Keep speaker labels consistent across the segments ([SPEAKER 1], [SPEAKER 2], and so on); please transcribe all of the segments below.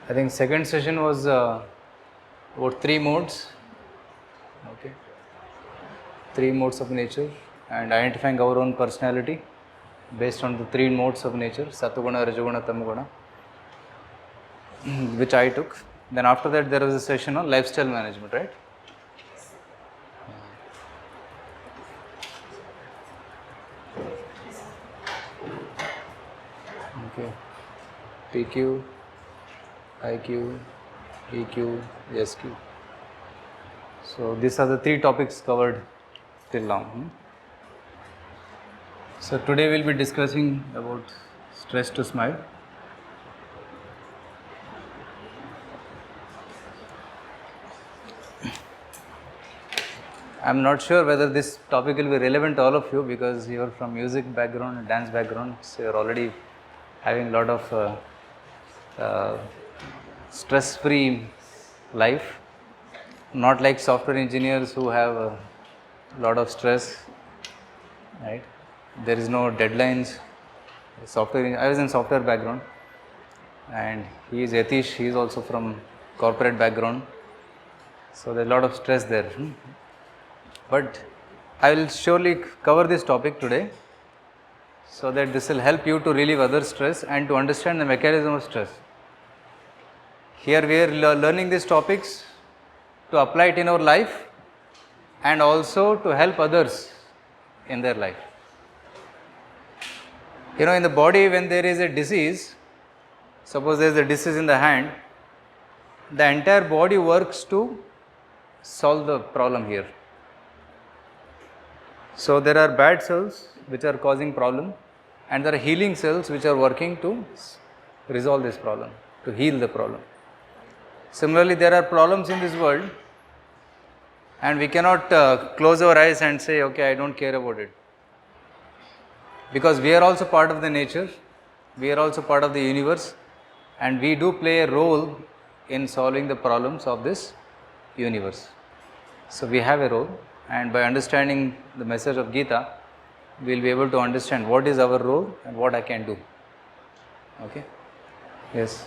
[SPEAKER 1] I think second session was about 3 modes. Okay. 3 modes of nature and identifying our own personality based on the 3 modes of nature, Sattva-guna, Rajoguna, Tamaguna, which I took. Then after that there was a session on lifestyle management, right? Okay. PQ, IQ, EQ, SQ. So these are the 3 topics covered till now. So today we'll be discussing about stress to smile. I'm not sure whether this topic will be relevant to all of you because you're from music background and dance background, so you're already having a lot of stress-free life. Not like software engineers who have a lot of stress, right? There is no deadlines. I was in software background, and he is Yatish. He is also from corporate background, so there's a lot of stress there. But I will surely cover this topic today, so that this will help you to relieve other stress and to understand the mechanism of stress. Here we are learning these topics to apply it in our life and also to help others in their life. You know, in the body, when there is a disease, suppose there is a disease in the hand, the entire body works to solve the problem here. So there are bad cells which are causing problem, and there are healing cells which are working to resolve this problem, to heal the problem. Similarly, there are problems in this world, and we cannot close our eyes and say, okay, I don't care about it. Because we are also part of the nature, we are also part of the universe, and we do play a role in solving the problems of this universe. So we have a role, and by understanding the message of Gita, we will be able to understand what is our role and what I can do. Okay? Yes.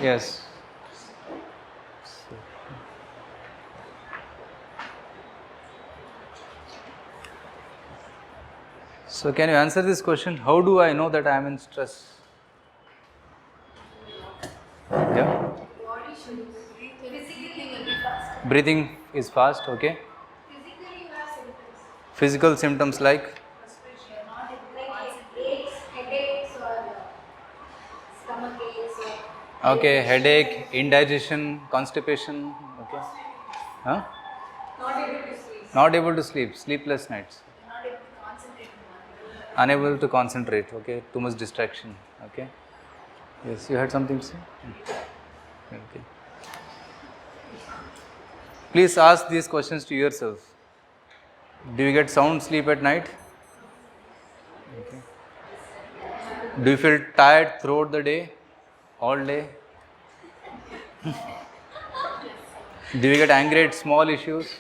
[SPEAKER 1] Yes. So can you answer this question? How do I know that I am in stress? Yeah. Breathing is fast, okay.
[SPEAKER 2] Physically, you have symptoms.
[SPEAKER 1] Physical symptoms like?
[SPEAKER 2] Headaches or stomach aches or...
[SPEAKER 1] Okay, headache, indigestion, constipation, okay. Huh?
[SPEAKER 2] Not able to sleep.
[SPEAKER 1] Not able to sleep, sleepless nights.
[SPEAKER 2] Not able to concentrate on one.
[SPEAKER 1] Unable to concentrate, okay, too much distraction, okay. Yes, you had something to say? Okay. Please ask these questions to yourself. Do you get sound sleep at night? Okay. Do you feel tired throughout the day? All day? Do you get angry at small issues?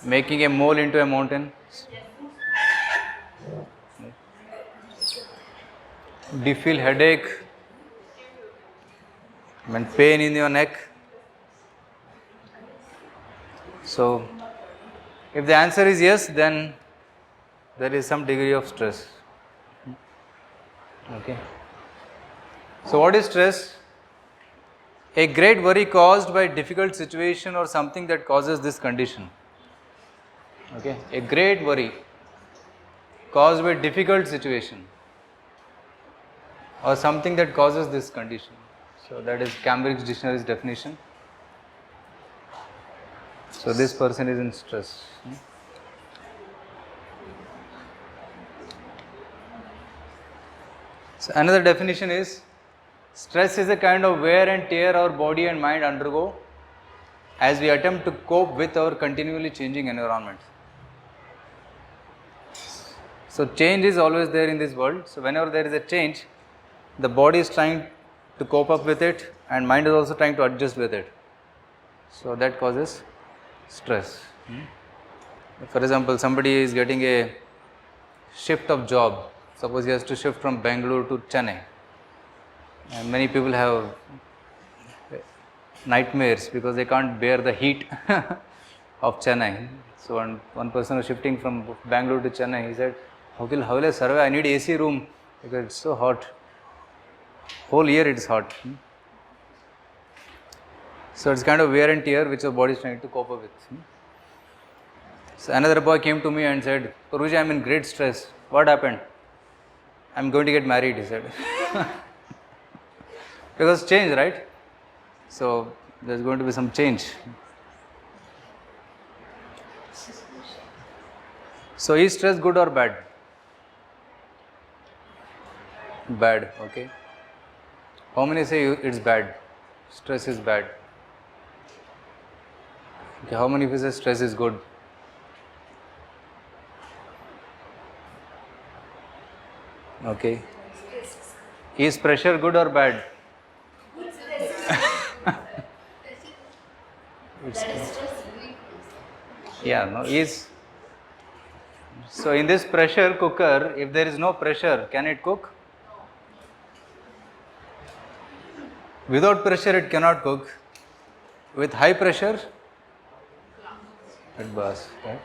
[SPEAKER 1] Making a mole into a mountain? Do you feel headache? When pain in your neck? So, if the answer is yes, then there is some degree of stress. Okay. So, what is stress? A great worry caused by difficult situation or something that causes this condition. Okay. A great worry caused by difficult situation or something that causes this condition. So, that is Cambridge Dictionary's definition. So, this person is in stress. So, another definition is, stress is a kind of wear and tear our body and mind undergo as we attempt to cope with our continually changing environment. So, change is always there in this world. So, whenever there is a change, the body is trying to cope up with it and mind is also trying to adjust with it. So, that causes stress. For example, somebody is getting a shift of job. Suppose he has to shift from Bangalore to Chennai. And many people have nightmares because they can't bear the heat of Chennai. So one person was shifting from Bangalore to Chennai. He said, how will I survive? I need AC room because it's so hot. Whole year it's hot. So it's kind of wear and tear which the body is trying to cope up with. So another boy came to me and said, Guruji, I'm in great stress. What happened? I'm going to get married, he said. Because change, right? So there's going to be some change. So is stress good or bad? Bad, okay. How many say it's bad? Stress is bad. Okay, how many of you say stress is good? Okay. Is pressure good or bad? Yeah, no, is. So in this pressure cooker, if there is no pressure, can it cook? Without pressure, it cannot cook. With high pressure, it bursts. Right?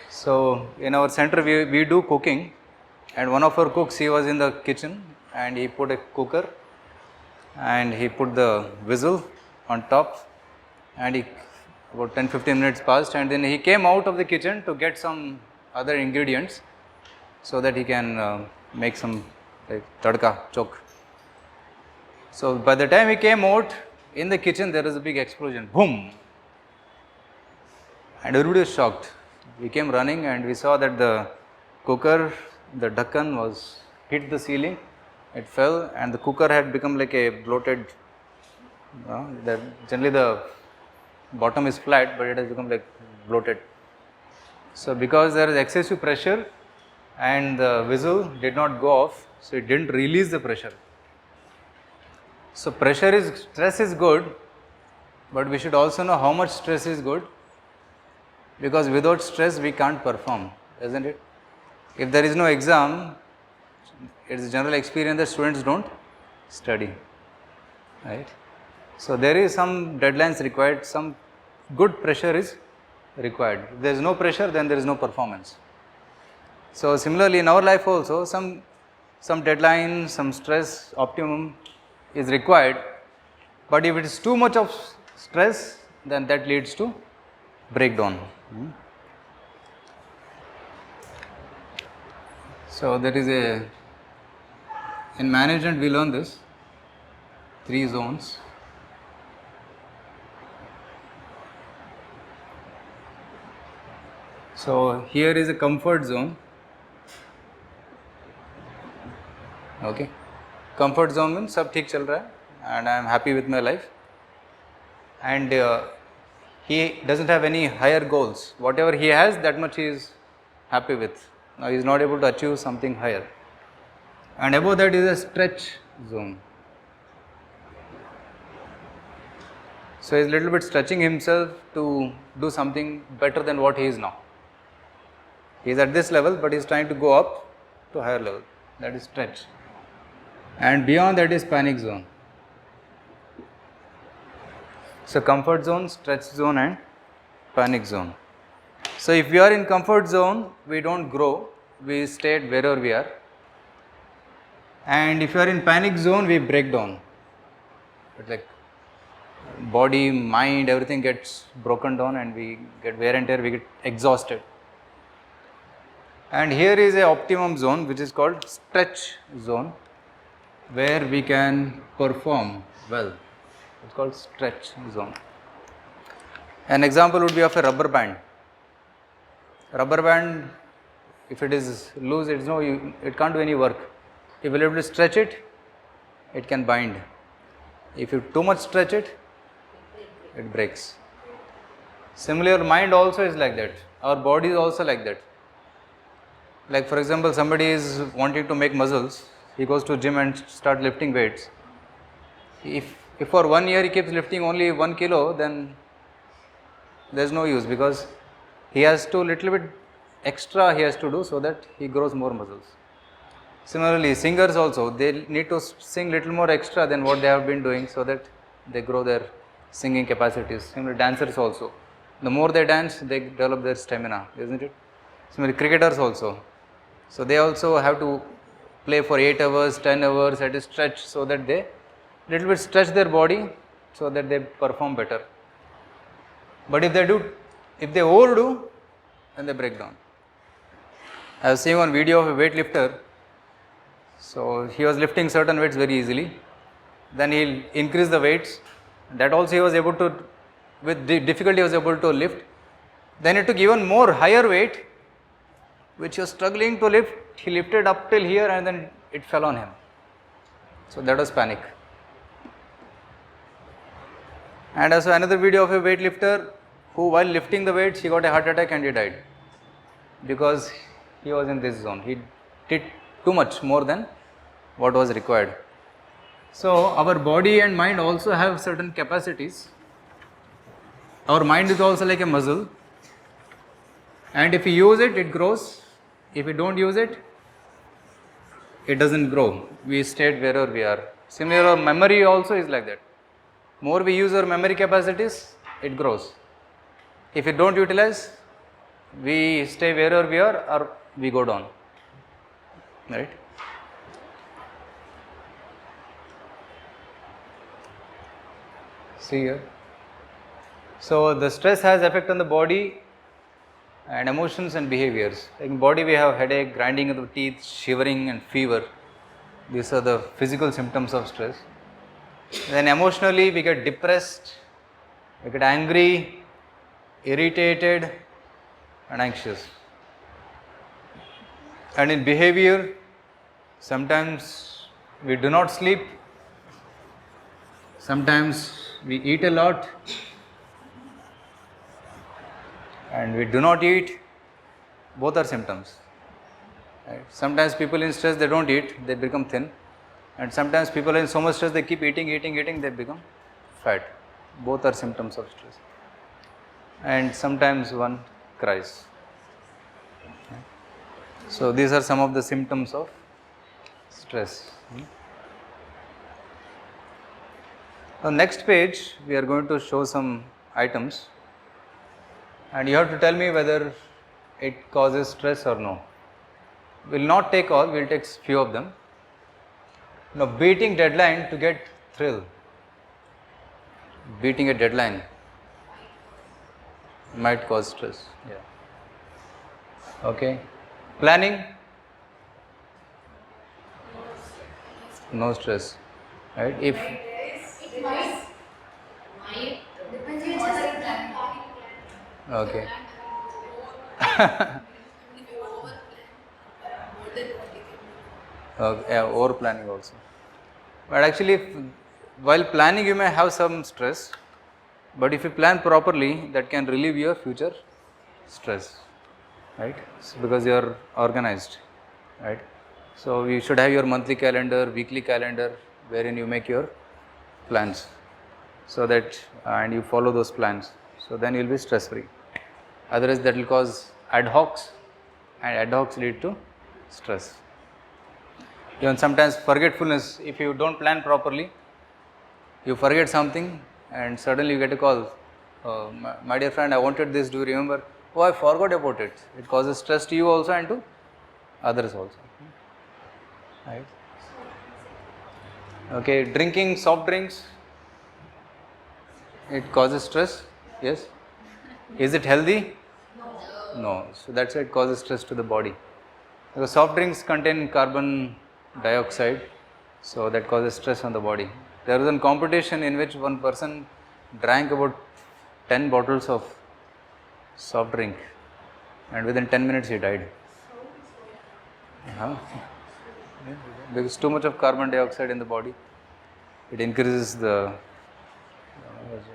[SPEAKER 1] So in our center, we do cooking, and one of our cooks, he was in the kitchen, and he put a cooker, and he put the whistle on top, and about 10-15 minutes passed, and then he came out of the kitchen to get some other ingredients so that he can make some like tadka, chok. So by the time he came out in the kitchen, there was a big explosion, boom, and everybody was shocked. We came running and we saw that the cooker, the dhakkan was hit the ceiling, it fell, and the cooker had become like a bloated. Generally the bottom is flat, but it has become like bloated. So because there is excessive pressure and the whistle did not go off, so it didn't release the pressure. So stress is good, but we should also know how much stress is good, because without stress we can't perform, isn't it? If there is no exam, it is general experience that students don't study, right? So there is some deadlines required, some good pressure is required. If there is no pressure, then there is no performance. So similarly in our life also, some deadline, some stress, optimum is required, but if it is too much of stress, then that leads to breakdown. So there is in management we learn this, 3 zones. So here is a comfort zone. Okay. Comfort zone means सब ठीक चल रहा है and I am happy with my life, and he doesn't have any higher goals. Whatever he has, that much he is happy with. Now he is not able to achieve something higher. And above that is a stretch zone. So he is little bit stretching himself to do something better than what he is now. He is at this level, but he is trying to go up to higher level. That is stretch. And beyond that is panic zone. So comfort zone, stretch zone and panic zone. So if we are in comfort zone, we don't grow, we stay at wherever we are. And if you are in panic zone, we break down. It's like body, mind, everything gets broken down and we get wear and tear, we get exhausted. And here is a optimum zone which is called stretch zone, where we can perform well. It's called stretch zone. An example would be of a rubber band. Rubber band, if it is loose, it can't do any work. If you are able to stretch it, it can bind. If you too much stretch it, it breaks. Similarly, mind also is like that. Our body is also like that. Like for example, somebody is wanting to make muscles, he goes to gym and start lifting weights. If for 1 year he keeps lifting only 1 kilo, then there is no use, because he has to little bit extra he has to do so that he grows more muscles. Similarly, singers also, they need to sing little more extra than what they have been doing so that they grow their singing capacities. Similarly, dancers also. The more they dance, they develop their stamina, isn't it? Similarly, cricketers also. So they also have to play for 8 hours, 10 hours at a stretch so that they little bit stretch their body so that they perform better. But if they overdo, then they break down. I was seeing one video of a weightlifter. So he was lifting certain weights very easily. Then he'll increase the weights. That also he was able to, with difficulty, he was able to lift. Then he took even more higher weight, which he was struggling to lift. He lifted up till here and then it fell on him. So that was panic. And also another video of a weightlifter who, while lifting the weights, he got a heart attack and he died because he was in this zone. He did too much more than what was required. So our body and mind also have certain capacities. Our mind is also like a muscle, and if we use it, it grows. If we don't use it, it doesn't grow. We stay wherever we are. Similarly, our memory also is like that. More we use our memory capacities, it grows. If we don't utilize, we stay wherever we are or we go down. Right? See here. So the stress has effect on the body and emotions and behaviors. In body we have headache, grinding of the teeth, shivering and fever. These are the physical symptoms of stress. Then emotionally we get depressed, we get angry, irritated and anxious. And in behavior, sometimes we do not sleep, sometimes we eat a lot and we do not eat. Both are symptoms. Right? Sometimes people in stress, they don't eat, they become thin. And sometimes people in so much stress, they keep eating, they become fat. Both are symptoms of stress. And sometimes one cries. So these are some of the symptoms of stress. On next page, we are going to show some items. And you have to tell me whether it causes stress or no. We will not take all, we will take few of them. Now, beating deadline to get thrill. Beating a deadline might cause stress. Yeah. Okay. Planning? No stress. Right? If
[SPEAKER 2] It might depends on what are you planning.
[SPEAKER 1] okay. Okay, over planning also. But actually, while planning, you may have some stress. But if you plan properly, that can relieve your future stress, right? So because you are organized, right? So you should have your monthly calendar, weekly calendar, wherein you make your plans, so that and you follow those plans. So then you will be stress free. Otherwise, that will cause ad hocs, and ad hocs lead to stress. Even sometimes forgetfulness. If you don't plan properly, you forget something and suddenly you get a call. My dear friend, I wanted this, do you remember? Oh, I forgot about it. It causes stress to you also and to others also. Right? Okay, drinking soft drinks, it causes stress. Yes. Is it healthy? No. So that's why it causes stress to the body. Because soft drinks contain carbon dioxide, so that causes stress on the body. There was a competition in which one person drank about 10 bottles of soft drink, and within 10 minutes he died. Yeah. Because too much of carbon dioxide in the body, it increases the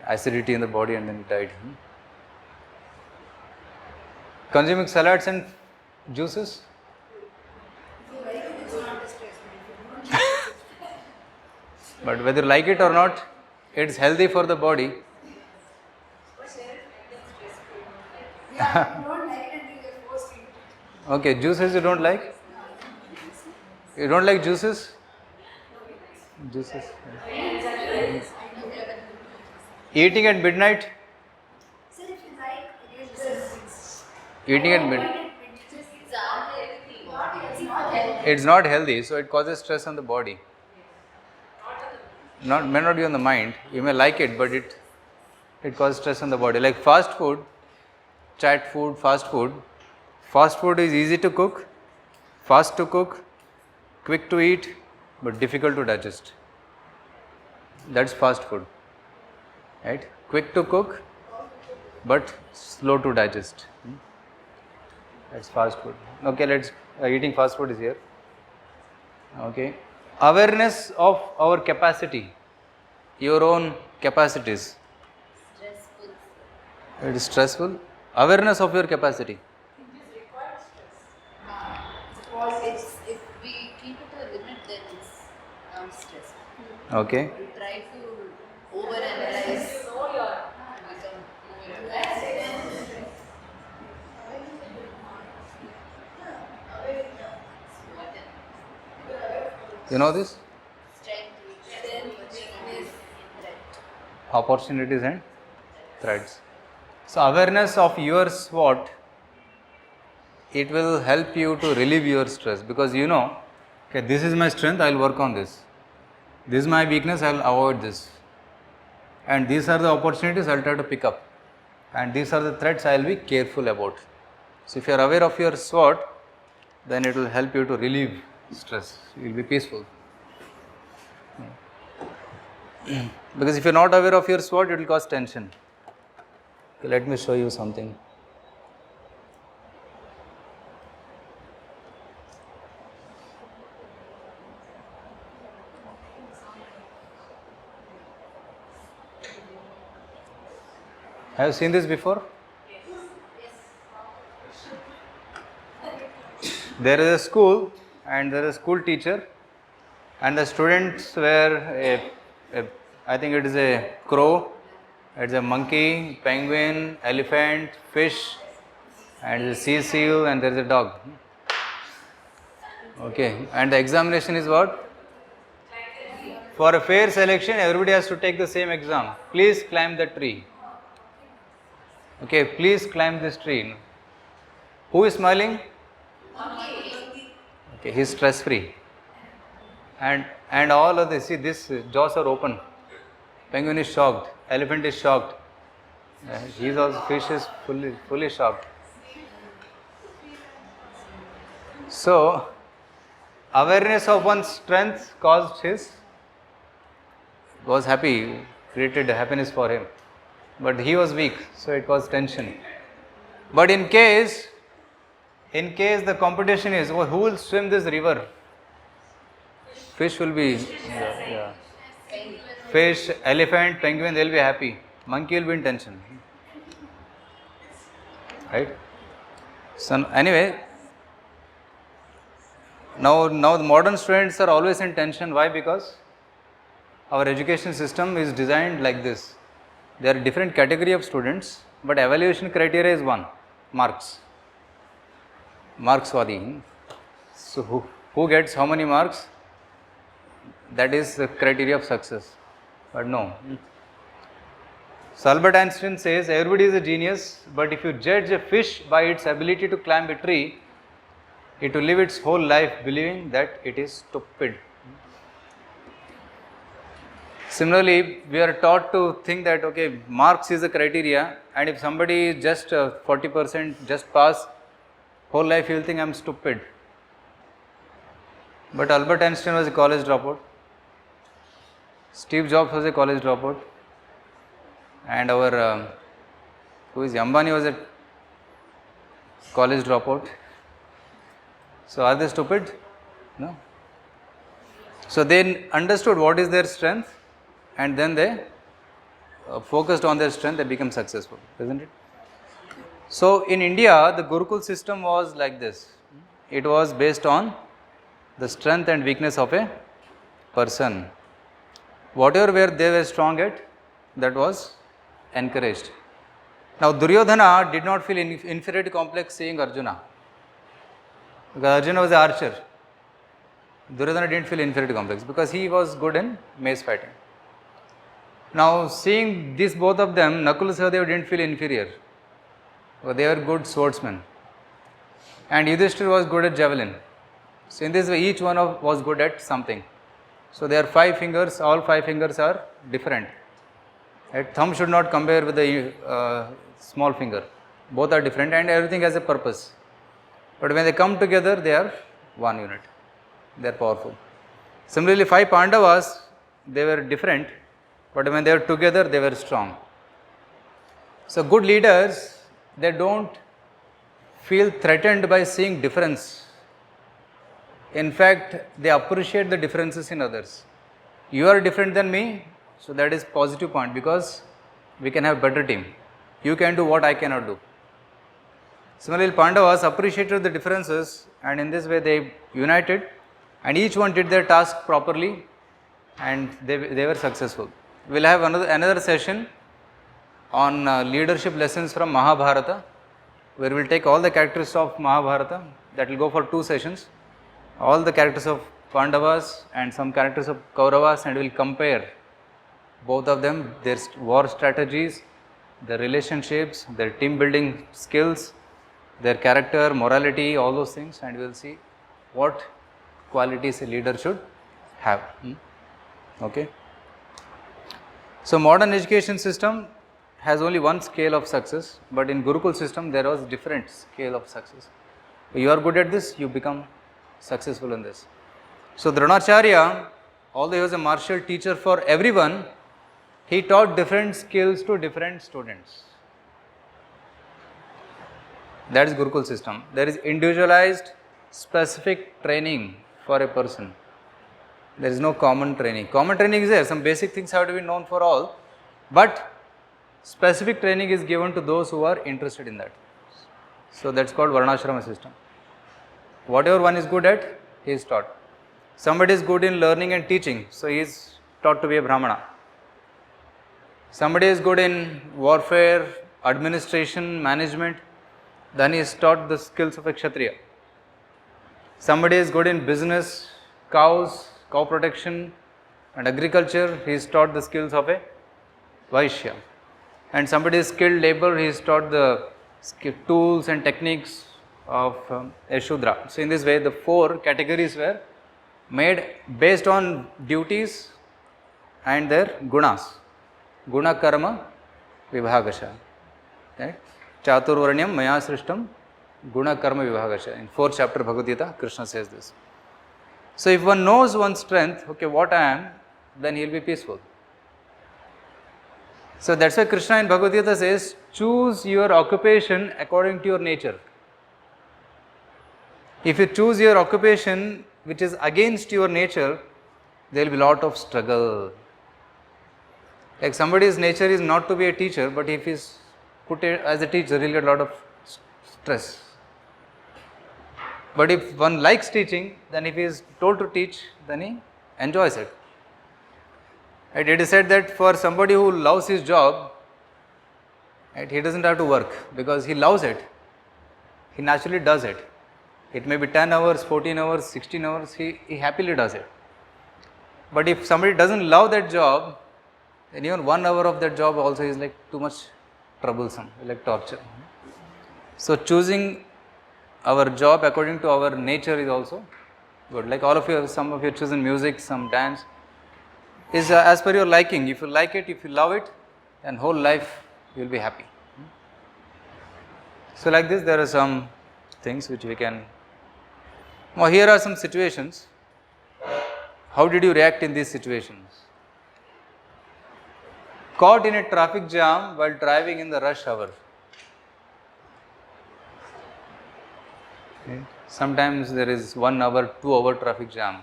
[SPEAKER 1] acidity in the body and then he died. Consuming salads and juices? But whether you like it or not, it's healthy for the body.
[SPEAKER 2] Yeah, you don't like it until you're forced to eat it.
[SPEAKER 1] Okay, juices you don't like? You don't like juices? Juices. Eating at midnight?
[SPEAKER 2] Sir, if you like, it is
[SPEAKER 1] Eating at midnight. It's not healthy, so it causes stress on the body. May not be on the mind. You may like it, but it causes stress on the body. Like fast food, chat food, fast food. Fast food is easy to cook, fast to cook, quick to eat, but difficult to digest. That's fast food, right? Quick to cook, but slow to digest. That's fast food. Okay, let's eating fast food is here. Okay, awareness of our capacity, your own capacities.
[SPEAKER 2] stressful.
[SPEAKER 1] It is stressful. Awareness of your capacity.
[SPEAKER 2] It's, if we keep it a limit, then it's not stressful.
[SPEAKER 1] Okay.
[SPEAKER 2] We try to overanalyze, become over.
[SPEAKER 1] You know this?
[SPEAKER 2] Strength, weakness, threat.
[SPEAKER 1] Opportunities and threats. So awareness of your SWOT, it will help you to relieve your stress, because you know, okay, this is my strength, I will work on this. This is my weakness, I will avoid this. And these are the opportunities I will try to pick up. And these are the threats I will be careful about. So if you are aware of your SWOT, then it will help you to relieve stress. You will be peaceful. Because if you are not aware of your SWOT, it will cause tension. Okay, let me show you something. Have you seen this before? There is a school and there is a school teacher, and the students were I think it is a crow, it's a monkey, penguin, elephant, fish, and a sea seal, and there is a dog. Okay, and the examination is what? For a fair selection, everybody has to take the same exam. Please climb the tree. Okay, please climb this tree. Who is smiling? Okay, he is stress free. And all of this, see, this jaws are open. Penguin is shocked. Elephant is shocked. He is also, fish is fully shocked. So, awareness of one's strength was happy, created happiness for him. But he was weak, so it caused tension. But in case the competition is, who will swim this river? Fish will be, fish, elephant, penguin, they will be happy. Monkey will be in tension. Right? So anyway, now the modern students are always in tension. Why? Because our education system is designed like this. There are different category of students, but evaluation criteria is one, marks. Markswadi. So who gets how many marks? That is the criteria of success. But no. So Albert Einstein says everybody is a genius, but if you judge a fish by its ability to climb a tree, it will live its whole life believing that it is stupid. Similarly, we are taught to think that, okay, marks is the criteria, and if somebody is just 40% just pass, whole life he will think I am stupid. But Albert Einstein was a college dropout. Steve Jobs was a college dropout. And our, Ambani was a college dropout. So are they stupid? No. So they understood what is their strength, and then they focused on their strength, they become successful, isn't it? So in India, the Gurukul system was like this. It was based on the strength and weakness of a person. Whatever they were strong at, that was encouraged. Now Duryodhana did not feel inferiority complex seeing Arjuna, because Arjuna was an archer. Duryodhana didn't feel inferiority complex because he was good in mace fighting. Now, seeing this both of them, Nakula Sahadeva didn't feel inferior. They were good swordsmen. And Yudhishthira was good at javelin. So, in this way, each one was good at something. So, there are 5 fingers, all 5 fingers are different. Right? Thumb should not compare with the small finger. Both are different and everything has a purpose. But when they come together, they are one unit. They are powerful. Similarly, 5 Pandavas, they were different, but when they were together, they were strong. So, good leaders, they don't feel threatened by seeing difference. In fact, they appreciate the differences in others. You are different than me, so that is positive point because we can have better team. You can do what I cannot do. Similarly, Pandavas appreciated the differences and in this way they united and each one did their task properly and they were successful. We will have another session on leadership lessons from Mahabharata, where we will take all the characters of Mahabharata. That will go for 2 sessions. All the characters of Pandavas and some characters of Kauravas, and we will compare both of them, their war strategies, their relationships, their team building skills, their character, morality, all those things, and we will see what qualities a leader should have. Okay. So, modern education system has only one scale of success, but in Gurukul system there was different scale of success. You are good at this, you become successful in this. So, Dronacharya, although he was a martial teacher for everyone, he taught different skills to different students. That is Gurukul system. There is individualized, specific training for a person. There is no common training. Common training is there, some basic things have to be known for all, but specific training is given to those who are interested in that. So, that is called Varnashrama system. Whatever one is good at, he is taught. Somebody is good in learning and teaching, so he is taught to be a Brahmana. Somebody is good in warfare, administration, management, then he is taught the skills of a Kshatriya. Somebody is good in business, cows, cow protection and agriculture, he is taught the skills of a Vaishya. And somebody is skilled labor, he is taught the tools and techniques of a Shudra. So, in this way the 4 categories were made based on duties and their gunas. Guna karma vibhagasha. Right? Chaturvarnyam maya srishtam guna karma vibhagasha. In 4th chapter Bhagavad Gita, Krishna says this. So, if one knows one's strength, okay, what I am, then he will be peaceful. So, that is why Krishna in Bhagavad Gita says, choose your occupation according to your nature. If you choose your occupation which is against your nature, there will be lot of struggle. Like somebody's nature is not to be a teacher, but if he is put as a teacher, he will get a lot of stress. But if one likes teaching, then if he is told to teach, then he enjoys it. Right? It is said that for somebody who loves his job, right, he doesn't have to work because he loves it. He naturally does it. It may be 10 hours, 14 hours, 16 hours, he happily does it. But if somebody doesn't love that job, then even 1 hour of that job also is like too much troublesome, like torture. So, choosing our job according to our nature is also good. Like all of you, some of you have chosen music, some dance, is as per your liking. If you like it, if you love it, then whole life you will be happy. So, like this there are some things which we can. Now, here are some situations. How did you react in these situations? Caught in a traffic jam while driving in the rush hour. Okay. Sometimes there is 1 hour, 2 hour traffic jam.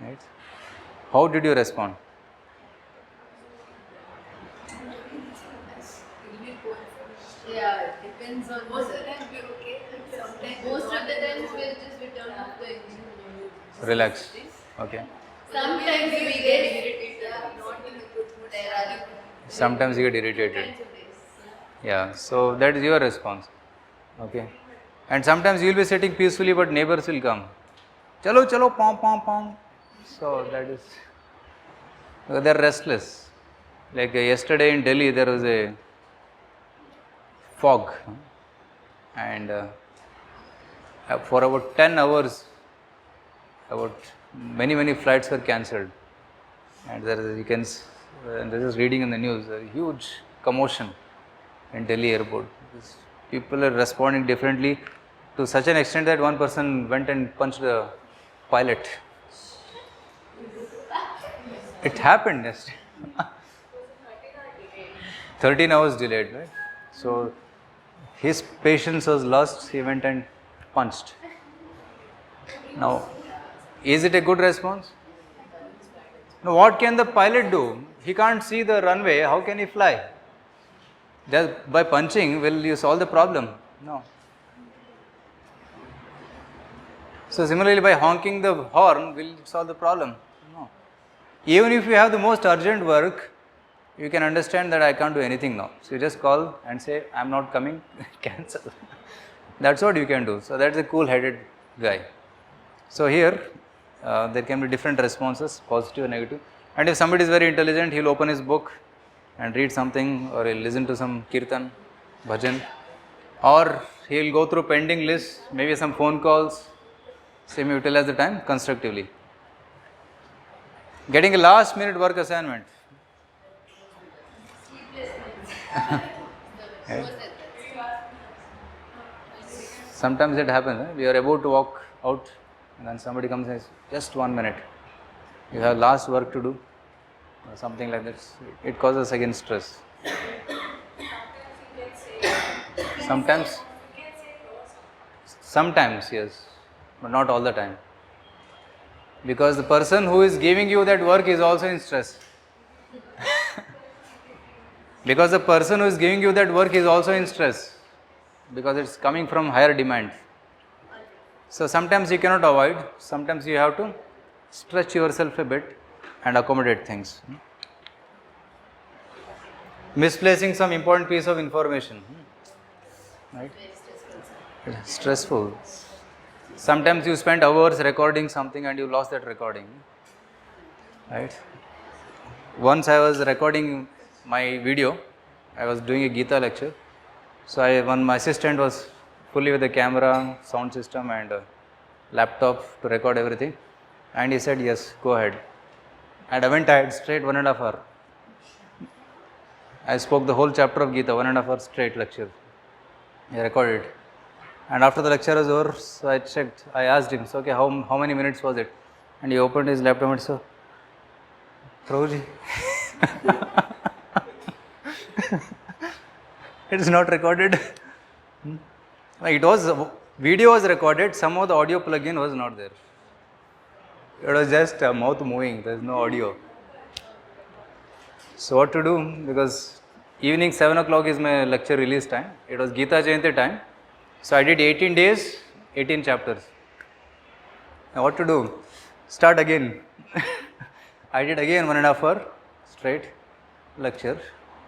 [SPEAKER 1] Right? How did you respond?
[SPEAKER 2] Yeah, it depends on most of the time we're okay. Sometimes most of the times we'll just turn off the engine.
[SPEAKER 1] Relax. Okay.
[SPEAKER 2] Sometimes we get irritated. Not in a good mood.
[SPEAKER 1] Sometimes you get irritated. Yeah. So that is your response. Okay. And sometimes you will be sitting peacefully, but neighbors will come. chalo, chalo, pom, pom, pom. So that is, they're restless. Like yesterday in Delhi, there was a fog, and for about 10 hours, about many flights were cancelled. And there is, and this is reading in the news, a huge commotion in Delhi airport. People are responding differently to such an extent that one person went and punched the pilot. It happened yesterday. 13 hours delayed, right? So his patience was lost, he went and punched. Now, is it a good response? Now, what can the pilot do? He can't see the runway, how can he fly? Just by punching, will you solve the problem? No. So, similarly, by honking the horn, will you solve the problem? No. Even if you have the most urgent work, you can understand that I can't do anything now. So, you just call and say, I'm not coming, cancel. That's what you can do. So, that's a cool headed guy. So, here there can be different responses, positive and negative. And if somebody is very intelligent, he'll open his book and read something, or he'll listen to some kirtan, bhajan, or he'll go through pending lists, maybe some phone calls, semi-utilize the time constructively. Getting a last minute work assignment. Sometimes it happens, we are about to walk out and then somebody comes and says, just 1 minute, you have last work to do, or something like that. It causes again stress. Sometimes yes, but not all the time. Because the person who is giving you that work is also in stress. Because the person who is giving you that work is also in stress. Because it's coming from higher demand. So sometimes you cannot avoid, sometimes you have to stretch yourself a bit and accommodate things. Misplacing some important piece of information. Right? Stressful. Sometimes you spend hours recording something and you lost that recording. Right? Once I was recording my video, I was doing a Gita lecture. So my assistant was fully with the camera, sound system and laptop to record everything. And he said, yes, go ahead. And I went ahead straight 1.5 hours. I spoke the whole chapter of Gita, 1.5 hours straight lecture. I recorded it. And after the lecture was over, so I checked, I asked him, so okay, how many minutes was it? And he opened his laptop and said, Prabhuji, it is not recorded. It was, video was recorded, somehow the audio plug-in was not there. It was just mouth moving, there is no audio. So what to do? Because evening 7 o'clock is my lecture release time. It was Gita Jayanti time. So I did 18 days, 18 chapters. Now what to do? Start again. I did again 1.5 hour straight lecture.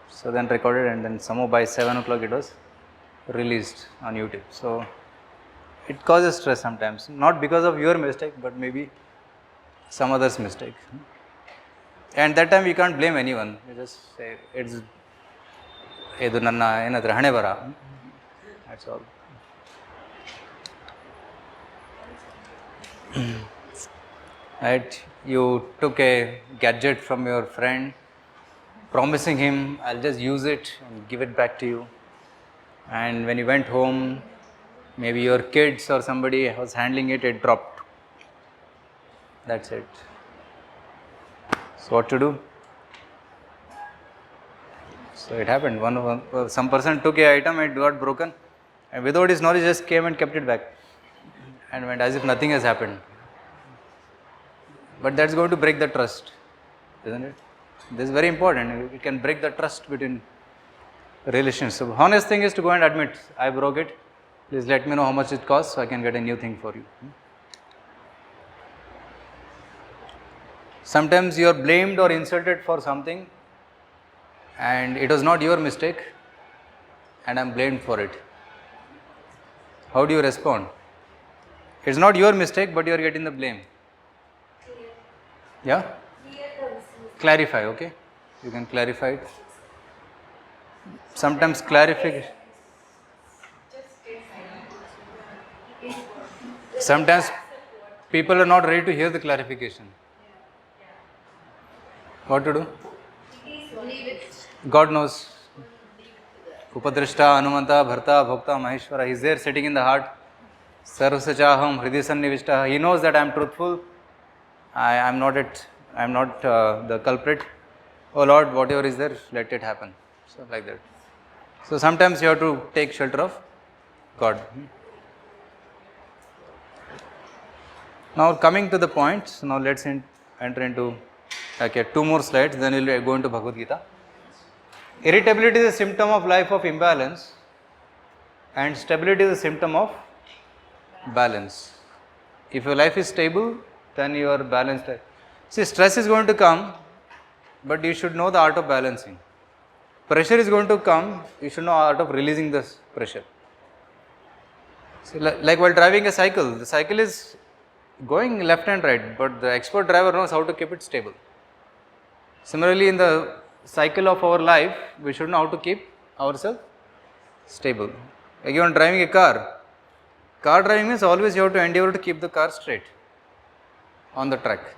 [SPEAKER 1] So then recorded and then somehow by 7 o'clock it was released on YouTube. So it causes stress sometimes. Not because of your mistake, but maybe some other's mistake. And that time you can't blame anyone. You just say, it's edu nanna enadra hane bara. That's all. Right? You took a gadget from your friend, promising him, I'll just use it and give it back to you. And when you went home, maybe your kids or somebody was handling it, it dropped. That's it. So what to do? So it happened. Some person took a item, it got broken, and without his knowledge, just came and kept it back, and went as if nothing has happened. But that's going to break the trust, isn't it? This is very important. It can break the trust between relations. So honest thing is to go and admit, I broke it. Please let me know how much it costs so I can get a new thing for you. Sometimes you are blamed or insulted for something and it was not your mistake and I am blamed for it. How do you respond? It's not your mistake, but you are getting the blame. Yeah? Clarify, okay? You can clarify it. Sometimes clarification. Sometimes people are not ready to hear the clarification. What to do?
[SPEAKER 2] Leave it.
[SPEAKER 1] God knows. Upadrishta, Anumanta, Bharta, Bhokta, Maheshwara. He is there sitting in the heart. Sarvasachaham, Hridhi Sannivishta. He knows that I am truthful. I am not the culprit. Oh Lord, whatever is there, let it happen. So like that. So sometimes you have to take shelter of God. Now coming to the points, now let's enter into two more slides, then we will go into Bhagavad Gita. Irritability is a symptom of life of imbalance, and stability is a symptom of balance. If your life is stable, then you are balanced. See, stress is going to come, but you should know the art of balancing. Pressure is going to come, you should know the art of releasing this pressure. See, like while driving a cycle, the cycle is going left and right, but the expert driver knows how to keep it stable. Similarly, in the cycle of our life, we should know how to keep ourselves stable. Like you are driving a car. Car driving means always you have to endeavor to keep the car straight on the track.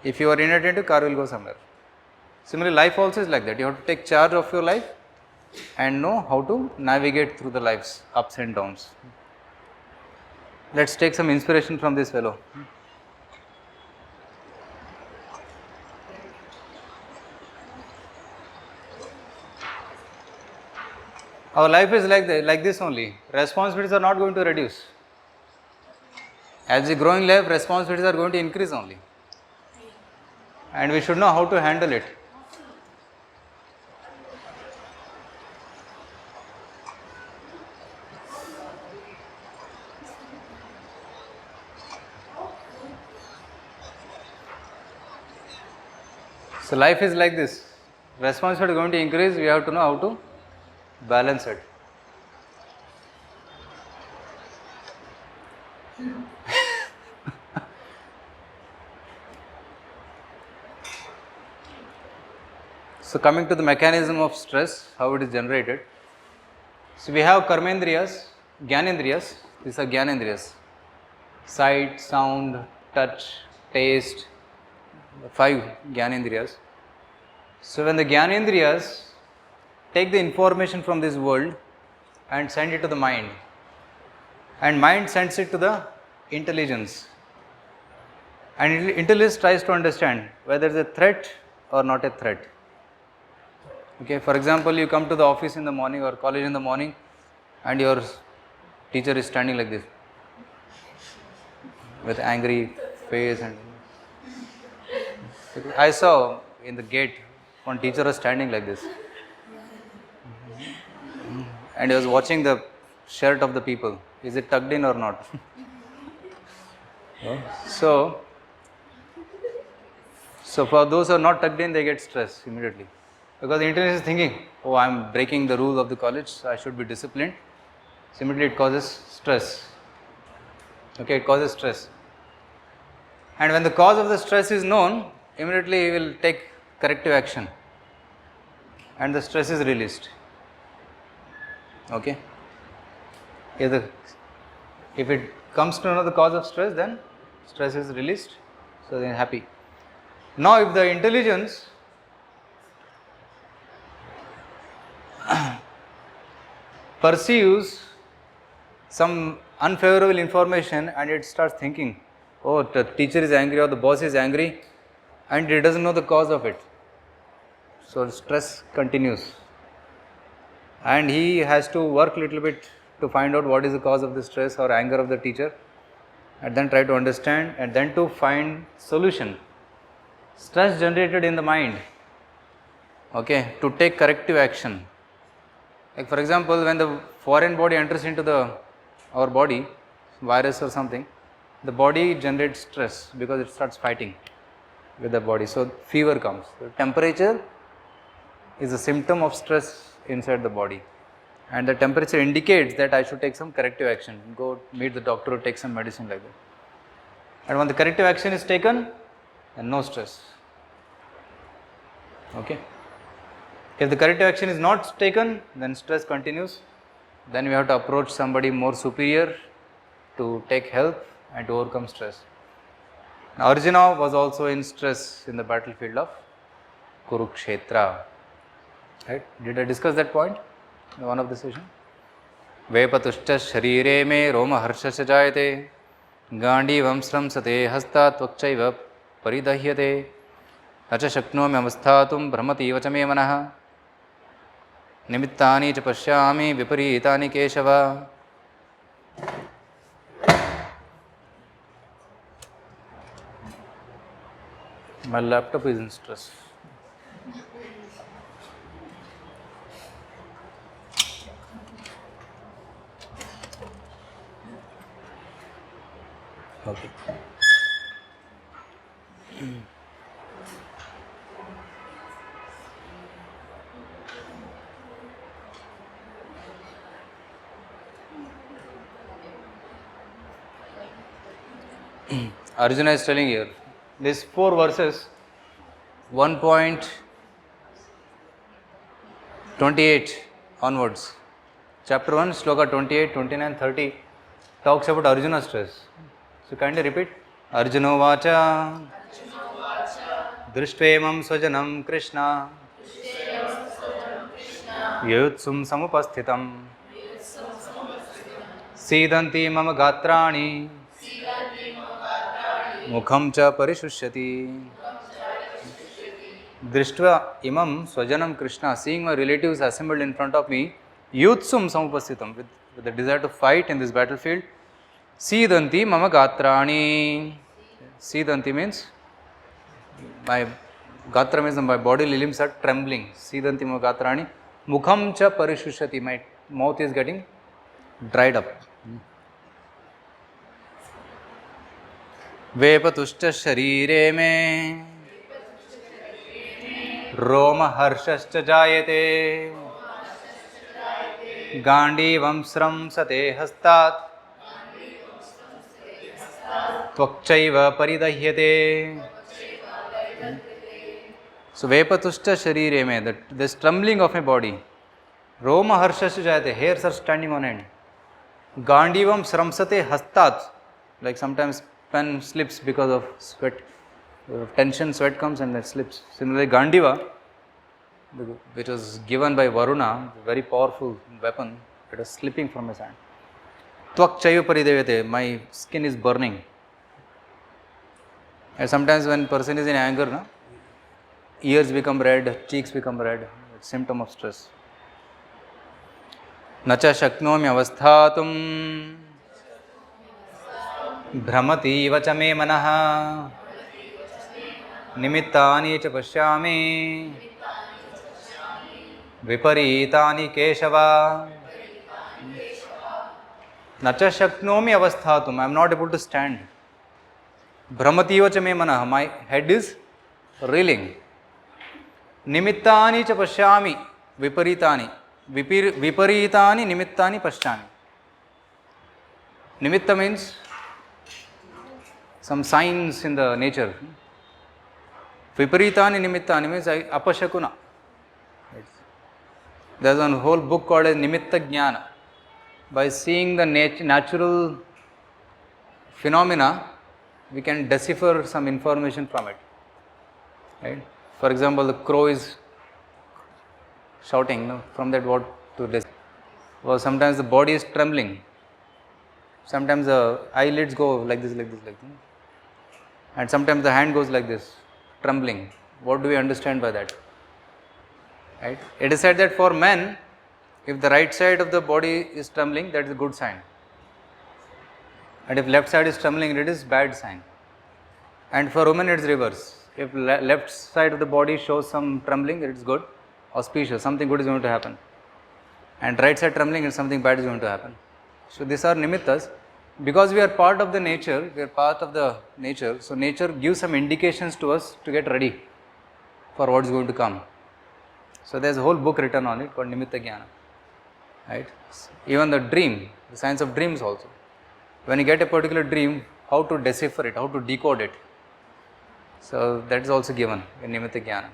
[SPEAKER 1] If you are inattentive, car will go somewhere. Similarly, life also is like that. You have to take charge of your life and know how to navigate through the life's ups and downs. Let's take some inspiration from this fellow. Our life is like this only. Responsibilities are not going to reduce. As we grow in life, responsibilities are going to increase only. And we should know how to handle it. So life is like this. Responsibility is going to increase, we have to know how to balance it. So coming to the mechanism of stress, how it is generated. So we have karmendriyas, gyanendriyas. These are gyanendriyas. Sight, sound, touch, taste, 5 gyanendriyas. So when the gyanendriyas take the information from this world and send it to the mind, and mind sends it to the intelligence, and intelligence tries to understand whether it is a threat or not a threat. Okay, for example, you come to the office in the morning or college in the morning and your teacher is standing like this with angry face, and I saw in the gate one teacher was standing like this and he was watching the shirt of the people. Is it tucked in or not? So for those who are not tucked in, they get stressed immediately. Because the intelligence is thinking, oh, I am breaking the rules of the college, so I should be disciplined. So immediately it causes stress. Okay, it causes stress. And when the cause of the stress is known, immediately he will take corrective action. And the stress is released. Okay. If it comes to know the cause of stress, then stress is released. So then happy. Now if the intelligence perceives some unfavorable information and it starts thinking, oh, the teacher is angry or the boss is angry, and it doesn't know the cause of it. So stress continues. And he has to work a little bit to find out what is the cause of the stress or anger of the teacher, and then try to understand and then to find solution. Stress generated in the mind, okay, to take corrective action. Like for example, when the foreign body enters into our body, virus or something, the body generates stress because it starts fighting with the body. So fever comes. The temperature is a symptom of stress inside the body. and the temperature indicates that I should take some corrective action, go meet the doctor or take some medicine like that. And when the corrective action is taken, then no stress. Okay. If the corrective action is not taken, then stress continues. Then we have to approach somebody more superior to take help and to overcome stress. Now, Arjuna was also in stress in the battlefield of Kurukshetra. Right? Did I discuss that point in one of the sessions? Vepatuscha sharire me roma harshasya jayate गांडीवं स्रंसते हस्तात् त्वक्चैव परिदह्यते न च शक्नोमि अवस्थातुं भ्रमतीव च मे मनः निमित्तानि च पश्यामि विपरीतानि Keshav. My laptop is in stress. Okay. Arjuna is telling here, these 4 verses, 1.28 onwards, chapter 1, sloka 28, 29, 30, talks about Arjuna's stress. So kindly repeat. Arjuna vacha drishtvaimam swajanam Krishna yutsum samupasthitam sidanti mama gatrani mukham cha parishushyati. Drishtva imam swajanam Krishna, seeing my relatives assembled in front of me, yutsum samupasthitam, with the desire to fight in this battlefield. Sidanti mama gatrani. Sidanti means my gatra means my bodily limbs are trembling. Sidanti mama gatrani. Mukham cha parishushati. My mouth is getting dried up. Vepatuscha sharire me roma harshascha jayate gandivam sramsate hastat त्वक्चैव परिदह्यते. So vepatuscha sharire me, this trembling of my body. Roma harshasya jayate, hairs are standing on end. Gandivam sramsate hastat, like sometimes pen slips because of sweat, tension, sweat comes and it slips. Similarly, Gandiva, which was given by Varuna, very powerful weapon, it was slipping from his hand. Tvakchaiva paridayate, my skin is burning. And sometimes when person is in anger, ears become red, cheeks become red, it's symptom of stress. Nacha shaknomi avasthatum भ्रमति वच मे मनः निमित्तानि च पश्यामि विपरीतानि केशव. न च शक्नोमि अवस्थातुम्, I am not able to stand. भ्रमति वच मे मनः, my head is reeling. निमित्तानि च पश्यामि विपरीतानि, विपरीतानि निमित्तानि पश्यामि. Nimitta means some signs in the nature. Viparitani nimittani means apashakuna. There is one whole book called as Nimitta Jnana. By seeing the natural phenomena, we can decipher some information from it. Right? For example, the crow is shouting, from that what to decipher. Or sometimes the body is trembling. Sometimes the eyelids go like this, like this, like this. And sometimes the hand goes like this, trembling. What do we understand by that? Right? It is said that for men, if the right side of the body is trembling, that is a good sign. And if left side is trembling, it is bad sign. And for women, it is reverse. If left side of the body shows some trembling, it is good, auspicious, something good is going to happen. And right side trembling, and something bad is going to happen. So these are nimittas. Because we are part of the nature, so nature gives some indications to us to get ready for what is going to come. So there is a whole book written on it called Nimitta Jnana. right? Even the dream, the science of dreams also. When you get a particular dream, how to decipher it, how to decode it. So that is also given in Nimitta Jnana.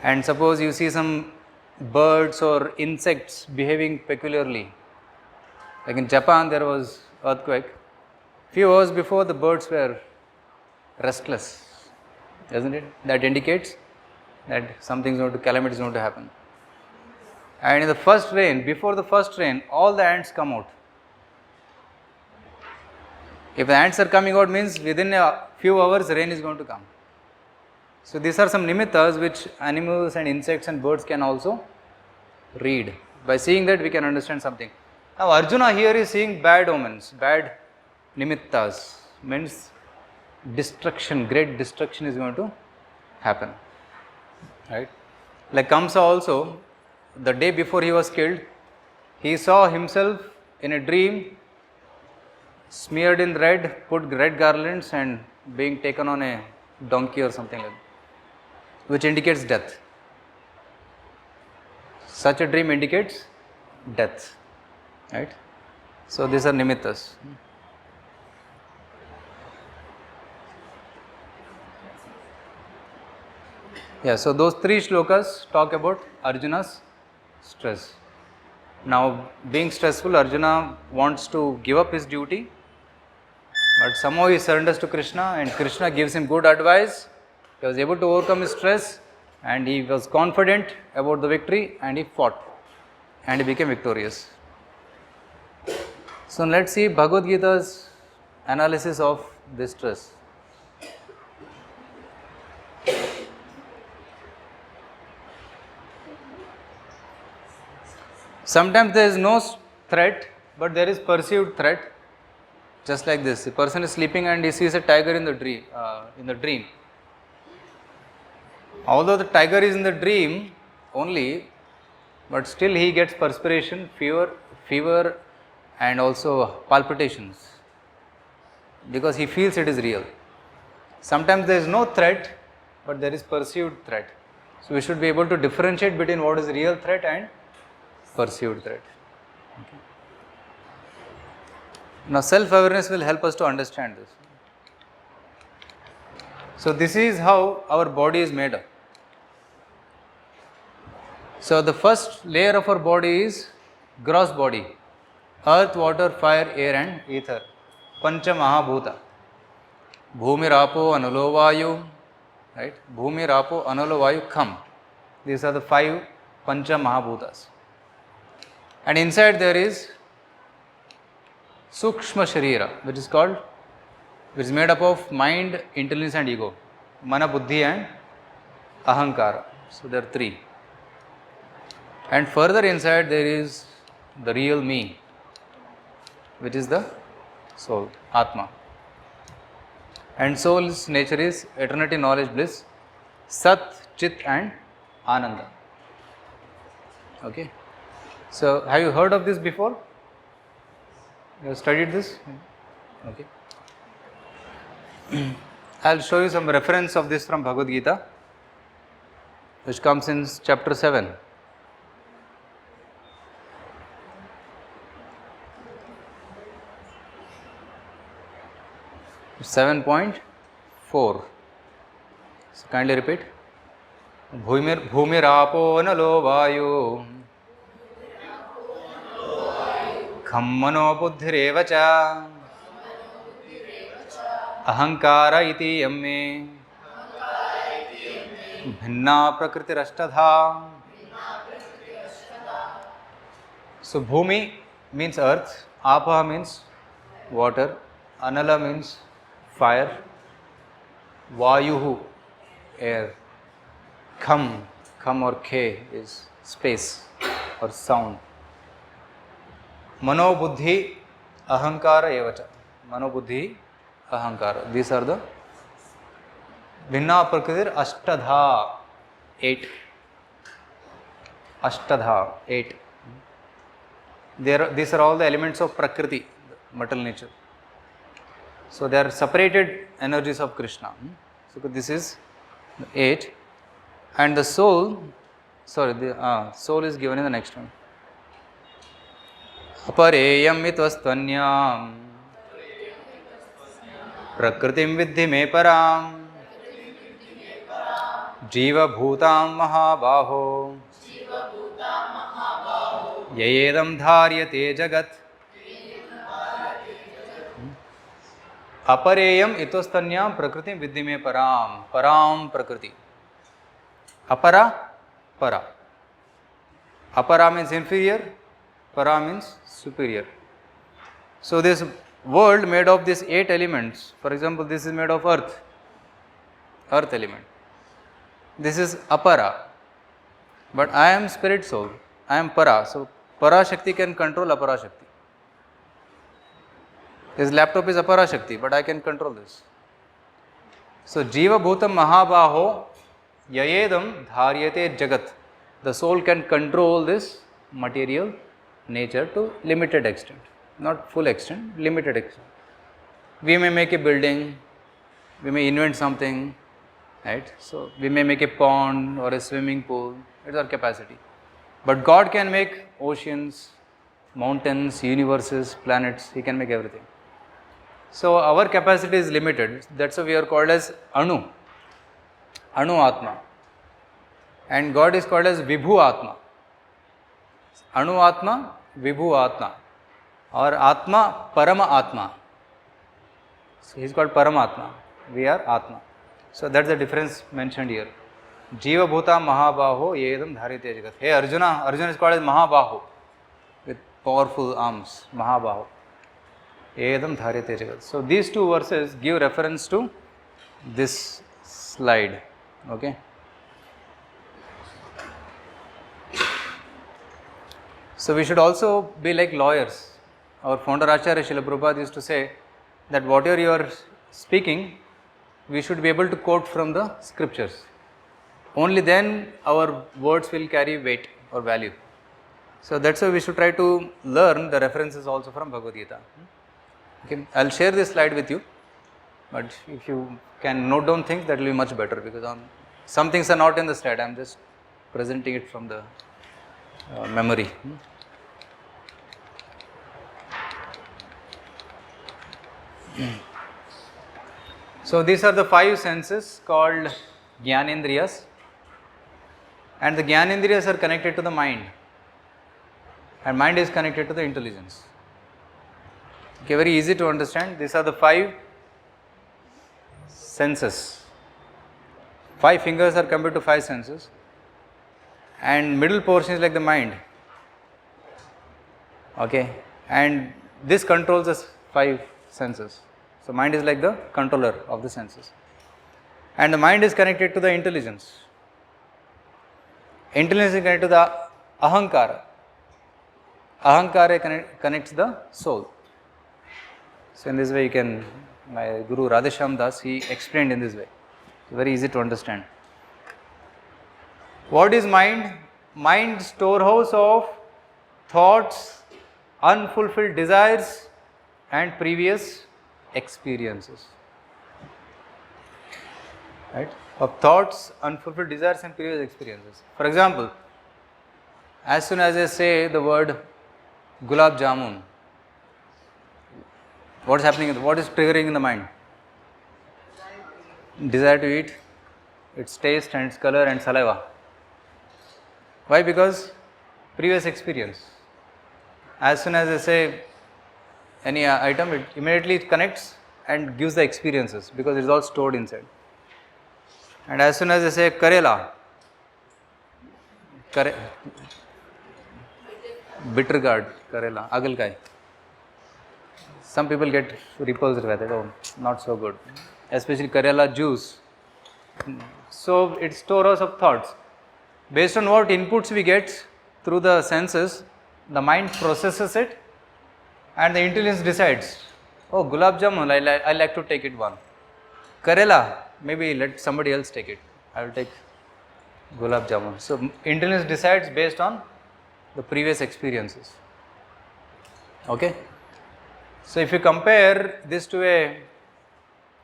[SPEAKER 1] And suppose you see some birds or insects behaving peculiarly. Like in Japan, there was earthquake. Few hours before, the birds were restless, doesn't it? That indicates that calamity is going to happen. And in the first rain, before the first rain, all the ants come out. If the ants are coming out, means within a few hours, rain is going to come. So these are some nimittas which animals and insects and birds can also read. By seeing that, we can understand something. Now Arjuna here is seeing bad omens, bad nimittas, means destruction, great destruction is going to happen. Right? Like Kamsa also, the day before he was killed, he saw himself in a dream smeared in red, put red garlands and being taken on a donkey or something like that, which indicates death. Such a dream indicates death. Right? So these are nimittas. Yeah, so those three shlokas talk about Arjuna's stress. Now, being stressful, Arjuna wants to give up his duty, but somehow he surrenders to Krishna and Krishna gives him good advice. He was able to overcome his stress and he was confident about the victory and he fought and he became victorious. So, let's see Bhagavad Gita's analysis of this stress. Sometimes there is no threat, but there is perceived threat. Just like this, a person is sleeping and he sees a tiger in the dream. Although the tiger is in the dream only, but still he gets perspiration, fever, and also palpitations, because he feels it is real. Sometimes there is no threat, but there is perceived threat. So we should be able to differentiate between what is real threat and perceived threat. Okay. Now self-awareness will help us to understand this. So this is how our body is made up. So the first layer of our body is gross body. Earth, water, fire, air and ether. Pancha Mahabhuta. Bhumi, Rapo, Anulo, Vayu. Right? Bhumi, Rapo, Anulo, Vayu, Kham. These are the 5 Pancha Mahabhutas. And inside there is Sukshma Sharira, which is made up of mind, intelligence and ego. Mana, Buddhi and Ahankara. So there are 3. And further inside there is the real me, which is the soul, Atma. And soul's nature is eternity, knowledge, bliss, Sat, Chit and Ananda. Okay. So have you heard of this before? You have studied this? Okay. I will show you some reference of this from Bhagavad Gita, which comes in chapter 7. 7.4. So kindly repeat. Bhumirapo nalo vayu khammano buddhirevacha ahankara iti yamme bhinna prakritirashtadha. So bhumi means earth, apa means water, anala means fire, vayuhu air, kham or khe is space or sound, mano buddhi ahankara evacha, mano buddhi ahankara. These are the bhinna prakritir ashtadha, 8. Ashtadha, 8. These are all the elements of Prakriti, material nature. So they are separated energies of Krishna. So this is 8, and the soul. Sorry, the soul is given in the next one. Apareyam itvastvanyam prakritim viddhi me param jiva bhutam mahabaho yayedam dharyate jagat. Apareyam itvastvanyam prakritim viddhi me param. Param prakriti. Apara, para. Apara means inferior, para means superior. So this world made of these 8 elements, for example, this is made of earth element. This is apara, but I am spirit soul, I am para. So para Shakti can control apara Shakti. This laptop is apara Shakti, but I can control this. So jiva bhutam mahabaho yayedam dharyate jagat. The soul can control this material nature to limited extent, not full extent, limited extent. We may make a building, we may invent something, right? So we may make a pond or a swimming pool, it's our capacity. But God can make oceans, mountains, universes, planets, He can make everything. So our capacity is limited. That's why we are called as Anu Atma. And God is called as Vibhu Atma. Anu Atma, Vibhu Atma. Or Atma, Parama Atma. So he is called Paramatma. We are Atma. So that's the difference mentioned here. Jiva Bhuta Mahabaho Yedam Dharite Jagat. Hey Arjuna is called as Mahabaho with powerful arms. Mahabaho. Yedam Dharite Jagat. So these two verses give reference to this slide. Okay. So we should also be like lawyers. Our founder Acharya Srila Prabhupada used to say that whatever you are speaking, we should be able to quote from the scriptures. Only then our words will carry weight or value. So that's why we should try to learn the references also from Bhagavad Gita. Okay, I'll share this slide with you, but if you can note down things, that will be much better, because some things are not in the slide. I'm just presenting it from the memory. So these are the 5 senses called Jnanendriyas, and the Jnanendriyas are connected to the mind, and mind is connected to the intelligence. Okay, very easy to understand. These are the 5 senses. 5 fingers are compared to 5 senses, and middle portion is like the mind. Okay, and this controls the 5 senses. So mind is like the controller of the senses, and the mind is connected to the intelligence. Intelligence is connected to the ahankara. Ahankara connects the soul. So in this way, you can, my Guru Radhesham Das, he explained in this way. Very easy to understand. What is mind? Mind, storehouse of thoughts, unfulfilled desires, and previous experiences. Right? Of thoughts, unfulfilled desires, and previous experiences. For example, as soon as I say the word gulab jamun, what is happening? What is triggering in the mind? Desire to eat, its taste and its color and saliva. Why? Because previous experience. As soon as I say any item, it immediately connects and gives the experiences, because it is all stored inside. And as soon as I say Karela, bitter gourd, Karela, Agalkai. Some people get repulsed by that. Oh, not so good. Especially Karela juice. So it's storehouse of thoughts. Based on what inputs we get through the senses, the mind processes it, and the intelligence decides. Oh, gulab jamun, I like to take it one. Karela, maybe let somebody else take it. I will take gulab jamun. So intelligence decides based on the previous experiences. Okay. So if you compare this to a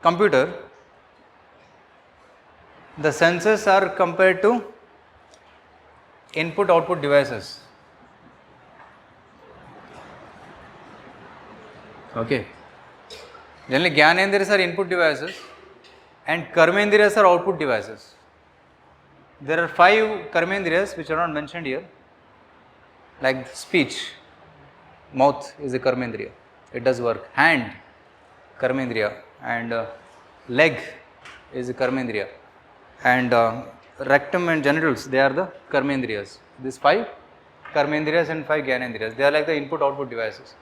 [SPEAKER 1] computer, the senses are compared to input-output devices. Okay. Generally, Gyanendriyas are input devices and Karmendriyas are output devices. There are 5 Karmendriyas which are not mentioned here, like speech. Mouth is a Karmendriya, it does work. Hand, Karmendriya, and leg is a Karmendriya, and rectum and genitals, they are the Karmendriyas. These 5 Karmendriyas and 5 Gyanendriyas, they are like the input output devices.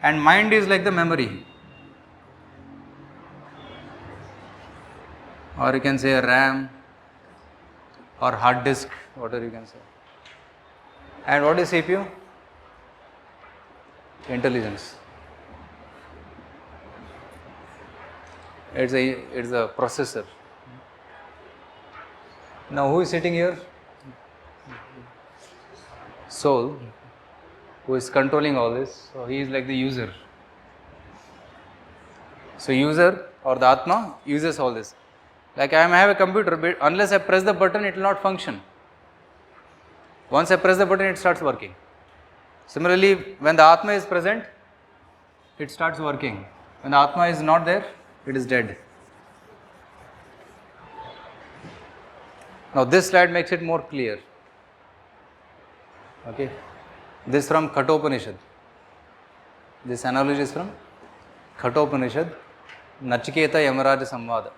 [SPEAKER 1] And mind is like the memory, or you can say a RAM or hard disk, whatever you can say. And what is CPU? Intelligence. It's a processor. Now who is sitting here? Soul, who is controlling all this. So he is like the user. So user or the Atma uses all this. Like I have a computer, but unless I press the button, it will not function. Once I press the button, it starts working. Similarly, when the Atma is present, it starts working. When the Atma is not there, it is dead. Now this slide makes it more clear. Okay. This from Kathopanishad. This analogy is from Kathopanishad, Nachiketa Yamaraj Samvada.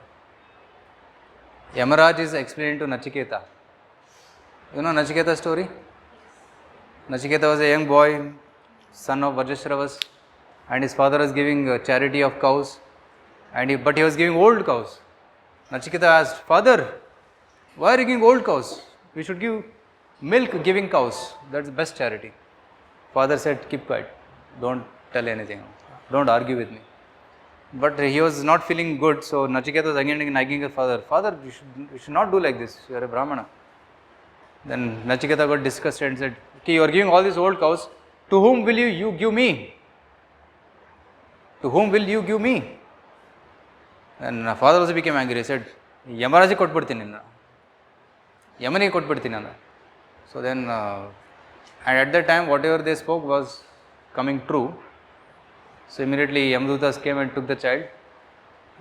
[SPEAKER 1] Yamaraj is explained to Nachiketa. You know Nachiketa's story? Nachiketa was a young boy, son of Vajrashravas, and his father was giving charity of cows, but he was giving old cows. Nachiketa asked, Father, why are you giving old cows? We should give milk giving cows. That's the best charity. Father said, keep quiet. Don't tell anything. Don't argue with me. But he was not feeling good, so Nachiketa was again nagging his father. Father, you should not do like this. You are a Brahmana. Then Nachiketa got disgusted and said, okay, you are giving all these old cows. To whom will you give me? To whom will you give me? And father also became angry. He said, Yamaraji kotbidtini. Yamani kotbidtini. So then, and at that time, whatever they spoke was coming true. So immediately Yamadutas came and took the child,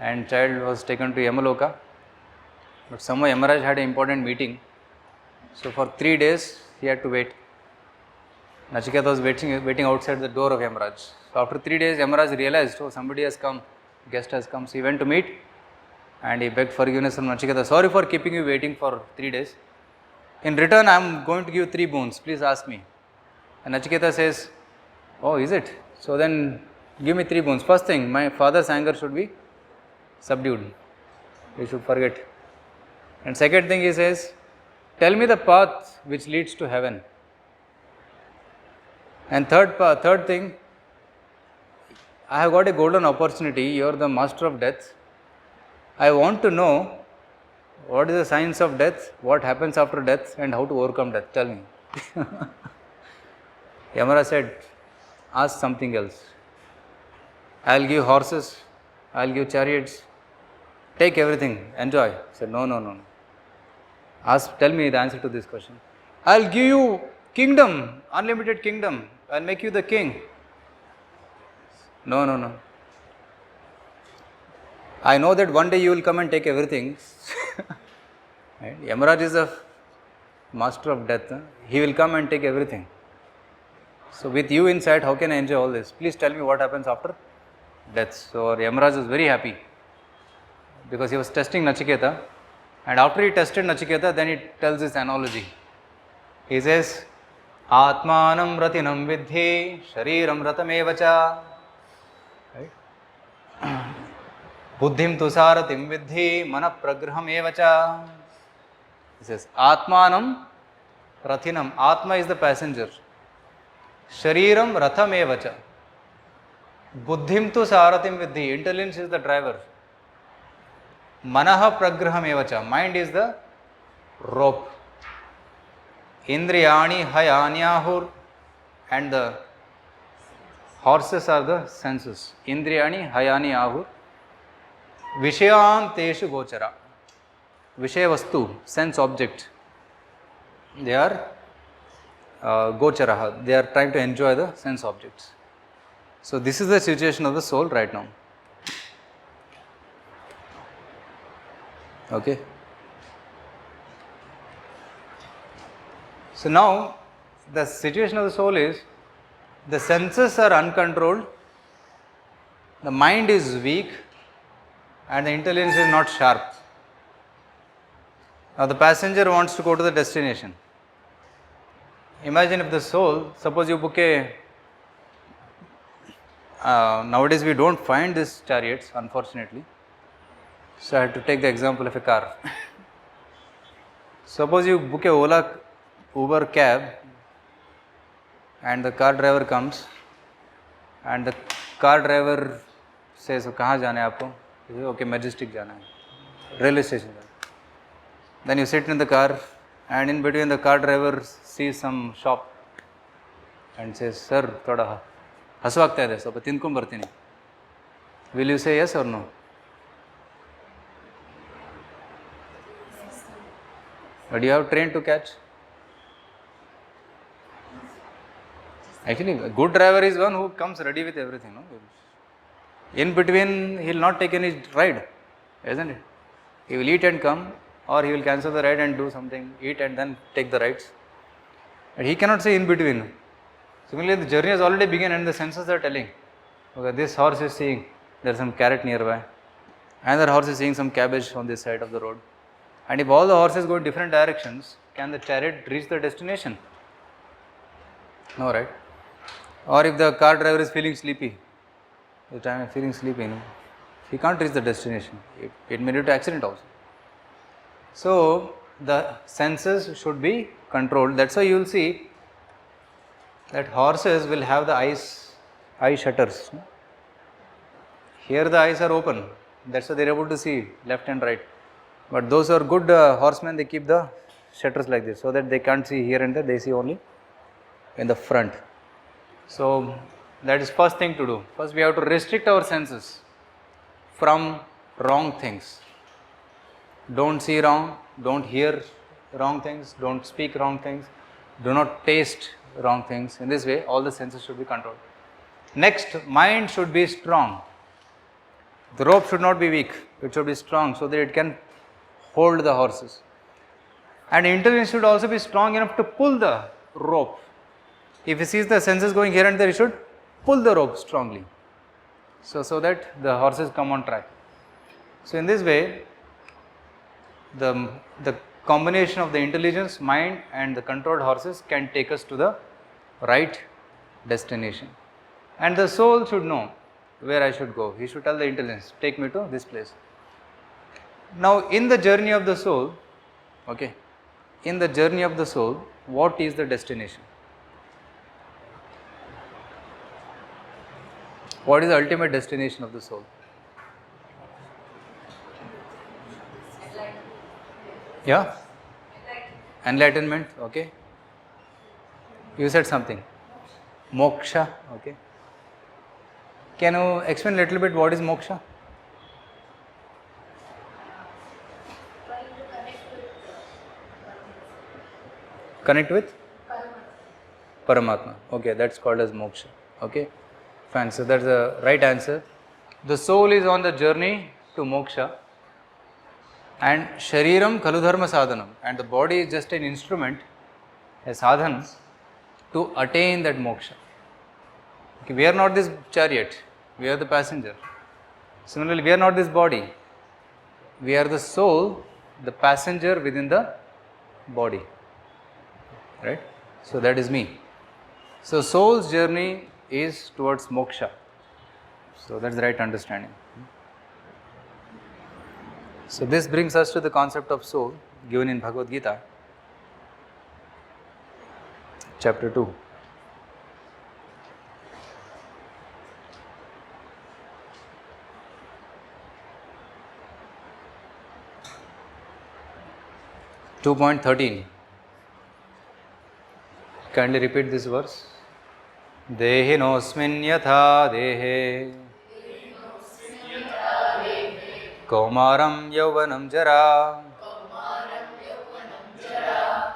[SPEAKER 1] and child was taken to Yamaloka. But somehow Yamaraj had an important meeting. So for 3 days he had to wait. Nachiketa was waiting outside the door of Yamaraj. So after 3 days Yamaraj realized, oh, somebody has come, guest has come. So he went to meet and he begged forgiveness from Nachiketa. Sorry for keeping you waiting for 3 days. In return, I am going to give 3 boons. Please ask me. And Nachiketa says, oh, is it? So then give me 3 boons. First thing, my father's anger should be subdued. You should forget. And second thing he says, tell me the path which leads to heaven. And third thing, I have got a golden opportunity. You are the master of death. I want to know what is the science of death, what happens after death, and how to overcome death. Tell me. Yamara said, ask something else. I will give horses, I will give chariots, take everything, enjoy. I said, no. Tell me the answer to this question. I will give you kingdom, unlimited kingdom. I will make you the king. No. I know that one day you will come and take everything. Right? Yamaraj is the master of death. He will come and take everything. So with you inside, how can I enjoy all this? Please tell me what happens after death. So Yamaraj was very happy because he was testing Nachiketa. And after he tested Nachiketa, then he tells this analogy. He says, Atmanam ratinam vidhi, shariram ratamevacha. Right? Buddhim tusaratim vidhi, mana pragraham evacha. He says, Atmanam rathinam. Atma is the passenger. Shariram ratham evacha. Buddhim tusaratim vidhi. Intelligence is the driver. Manaha pragraham evacha. Mind is the rope. Indriyani hayanyahur. And the horses are the senses. Indriyani hayani ahur. Vishayanteshu gochara. Vishaya vastu, sense object. They are gocharaha. They are trying to enjoy the sense objects. So this is the situation of the soul right now. Okay. So now the situation of the soul is the senses are uncontrolled, the mind is weak, and the intelligence is not sharp. Now the passenger wants to go to the destination. Imagine if the soul, suppose you book a, nowadays we don't find these chariots, unfortunately. So I had to take the example of a car. Suppose you book a Uber cab, and the car driver comes, and the car driver says, कहाँ जाना है आपको? Okay, Majestic जाना है, railway station. Then you sit in the car, and in between the car driver sees some shop and says, sir, थोड़ा हसवाಗ್ತಾ ಇದೆ, ಸ್ವಲ್ಪ ತಿಂದ್ಕೊಂಡು ಬರ್ತೀನಿ. Will you say yes or no? But you have trained to catch. Actually, a good driver is one who comes ready with everything. No? In between, he will not take any ride, isn't it? He will eat and come, or he will cancel the ride and do something, eat and then take the rides. And he cannot say in between. Similarly, the journey has already begun and the senses are telling, okay, this horse is seeing there is some carrot nearby, another horse is seeing some cabbage on this side of the road. And if all the horses go in different directions, can the chariot reach the destination? No, right? Or if the car driver is feeling sleepy, the time is feeling sleepy, he can't reach the destination. It may lead to accident also. So the senses should be controlled. That's why you will see that horses will have the eye shutters. Here the eyes are open. That's why they are able to see left and right. But those who are good horsemen, they keep the shutters like this so that they can't see here and there. They see only in the front. So that is first thing to do. First we have to restrict our senses from wrong things. Don't see wrong, don't hear wrong things, don't speak wrong things, do not taste wrong things. In this way, all the senses should be controlled. Next, mind should be strong. The rope should not be weak, it should be strong so that it can hold the horses. And intelligence should also be strong enough to pull the rope. If he sees the senses going here and there, he should pull the rope strongly, so that the horses come on track. So in this way, the combination of the intelligence, mind and the controlled horses can take us to the right destination. And the soul should know where I should go. He should tell the intelligence, take me to this place. Now in the journey of the soul, okay, in the journey of the soul, what is the destination? What is the ultimate destination of the soul? Yeah? Enlightenment, okay. You said something. Moksha, okay. Can you explain a little bit what is moksha? Connect with Paramatma. Okay, that's called as moksha. Okay, fine. So that's the right answer. The soul is on the journey to moksha, and shariram kaludharma sadhanam, and the body is just an instrument, a sadhan to attain that moksha. Okay, we are not this chariot, we are the passenger. Similarly, we are not this body, we are the soul, the passenger within the body. Right? So that is me. So soul's journey is towards moksha. So that's the right understanding. So this brings us to the concept of soul given in Bhagavad Gita, chapter 2. .13. Kindly repeat this verse. Dehinosmin yatha dehe Kaumaram yauvanam jara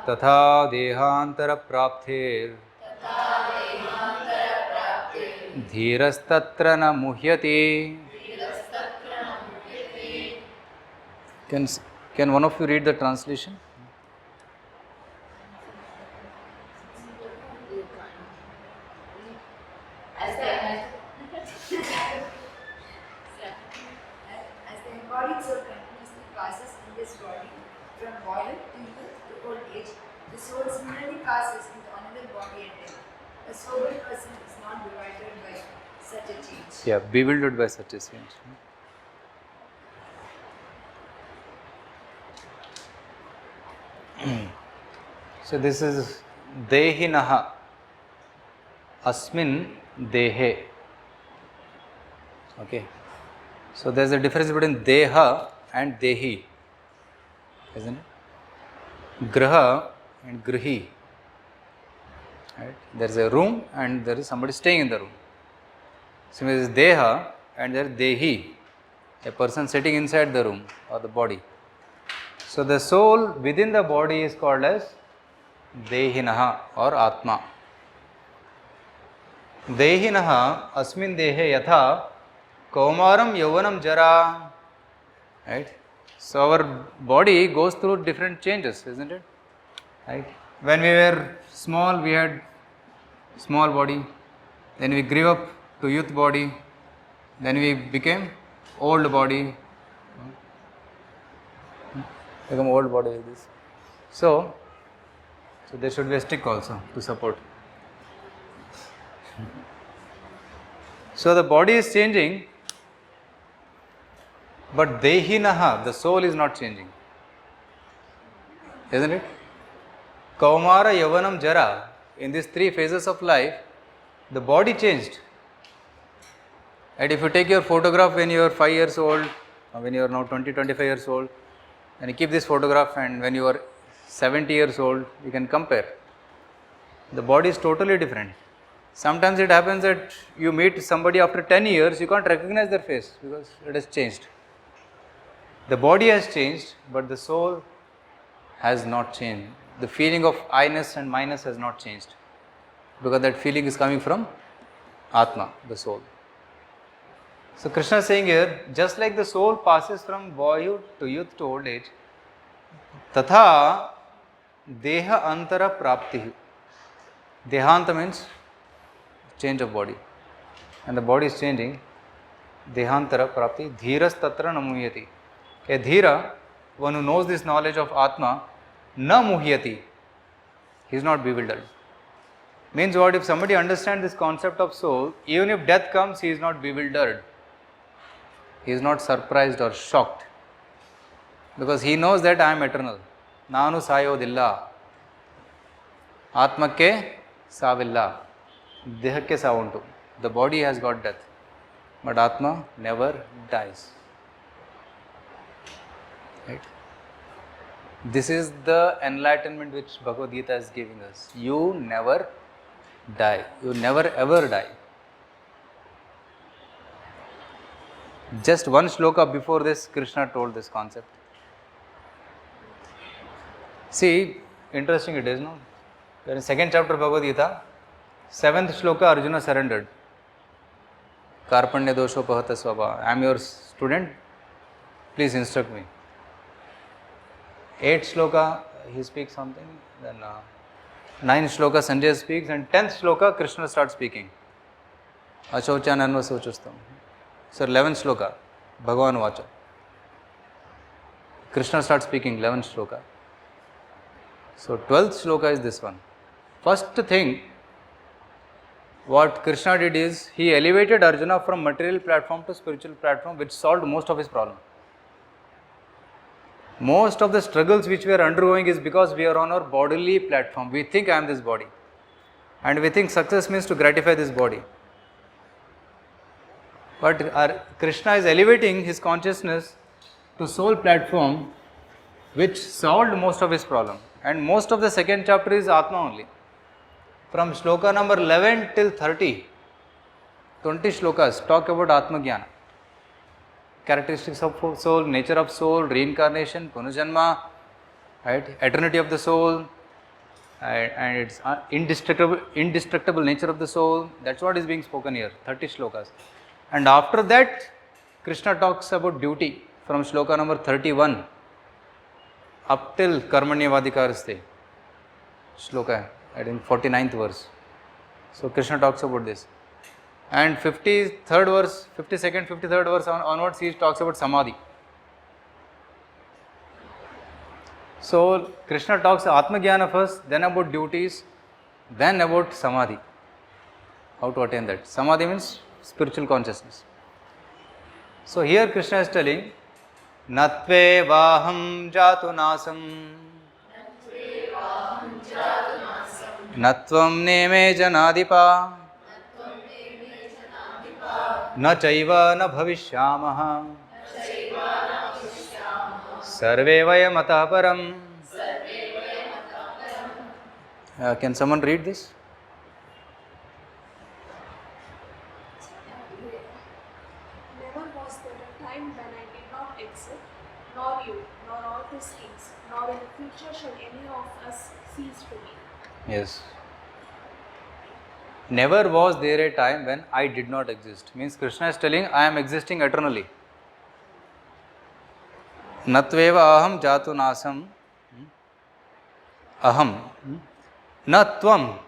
[SPEAKER 1] Tatha dehantara prapthir धीरस्तत्र न मुह्यति. Can, can one of you read the translation?
[SPEAKER 2] As the embodied soul continuously passes in this body from boyhood to youth to old age, the soul similarly passes into another body and death. A sober person is not bewildered by such a change.
[SPEAKER 1] Yeah, bewildered by such a change. So this is Dehinaha Asmin Dehe. Okay. So there is a difference between Deha and Dehi, isn't it? Graha and Grihi. Right? There is a room and there is somebody staying in the room. So there is Deha and there is Dehi, a person sitting inside the room or the body. So the soul within the body is called as Dehinaha or Atma. Dehinaha Asmin Dehe Yatha Kaumaram Yauvanam Jara. Right? So our body goes through different changes, isn't it? Right? When we were small, we had small body. Then we grew up to youth body. Then we became old body. Become old body like this. So there should be a stick also to support. So the body is changing, but Dehinaha, the soul is not changing. Isn't it? Kaumara, Yavanam, Jara. In these three phases of life, the body changed. And if you take your photograph when you are 5 years old, or when you are now 20, 25 years old, and you keep this photograph and when you are 70 years old, you can compare. The body is totally different. Sometimes it happens that you meet somebody after 10 years, you can't recognize their face because it has changed. The body has changed, but the soul has not changed. The feeling of I-ness and minus has not changed, because that feeling is coming from Atma, the soul. So Krishna is saying here, just like the soul passes from boyhood to youth to old age, tatha deha antara prapti. Dehanta means change of body, and the body is changing. Dehantara prapti dhiras tatra na muhyati. A dhira, one who knows this knowledge of Atma, na muhyati. He is not bewildered. Means what? If somebody understands this concept of soul, even if death comes, he is not bewildered. He is not surprised or shocked, because he knows that I am eternal. Nanu sayodilla. Atmakke savilla. Dehakke savuntu. The body has got death, but Atma never dies. Right? This is the enlightenment which Bhagavad Gita is giving us. You never die. You never ever die. Just one shloka before this, Krishna told this concept. See, interesting it is, no? In the second chapter of Bhagavad Gita, 7th shloka, Arjuna surrendered. Karpanya dosho pahata swabha. I am your student, please instruct me. 8th shloka, he speaks something. Then 9th shloka, Sanjay speaks. And 10th shloka, Krishna starts speaking. Achaucha nanva sochustam. So 11th shloka, Bhagavan Vacha. Krishna starts speaking, 11th shloka. So 12th shloka is this one. First thing, what Krishna did is, he elevated Arjuna from material platform to spiritual platform, which solved most of his problem. Most of the struggles which we are undergoing is because we are on our bodily platform. We think I am this body. And we think success means to gratify this body. But Krishna is elevating his consciousness to soul platform, which solved most of his problem. And most of the second chapter is Atma only. From shloka number 11 till 30, 20 shlokas talk about Atma Jnana. Characteristics of soul, nature of soul, reincarnation, Punajanma, right? Eternity of the soul, and its indestructible nature of the soul. That's what is being spoken here, 30 shlokas. And after that, Krishna talks about duty from shloka number 31 up till Karmanyavadikaraste shloka, I think 49th verse. So Krishna talks about this. And 53rd verse, 52nd, 53rd verse onwards, he talks about samadhi. So Krishna talks Atma Jnana first, then about duties, then about samadhi. How to attain that? Samadhi means spiritual consciousness. So here Krishna is telling, Natve vaham jatu nasam, Natvam neme janadipa, Na chaiva na bhavishyamaha, Sarve vayam atah param. Can someone read this?
[SPEAKER 3] Never was there a time when I did not exist, nor you, nor all these kings, nor in the future shall any of us cease to be.
[SPEAKER 1] Yes. Never was there a time when I did not exist. Means Krishna is telling, I am existing eternally. Natveva aham jatu nasam. Aham. Natvam.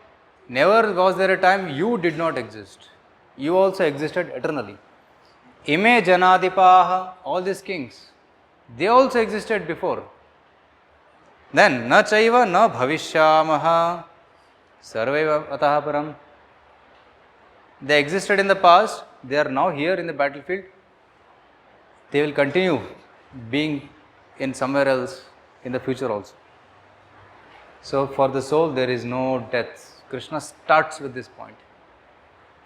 [SPEAKER 1] Never was there a time you did not exist. You also existed eternally. Ime janadipaha. All these kings, they also existed before. Then, na chaiva na bhavishyamaha. Sarvaiva atah param. They existed in the past, they are now here in the battlefield. They will continue being in somewhere else in the future also. So for the soul there is no death. Krishna starts with this point.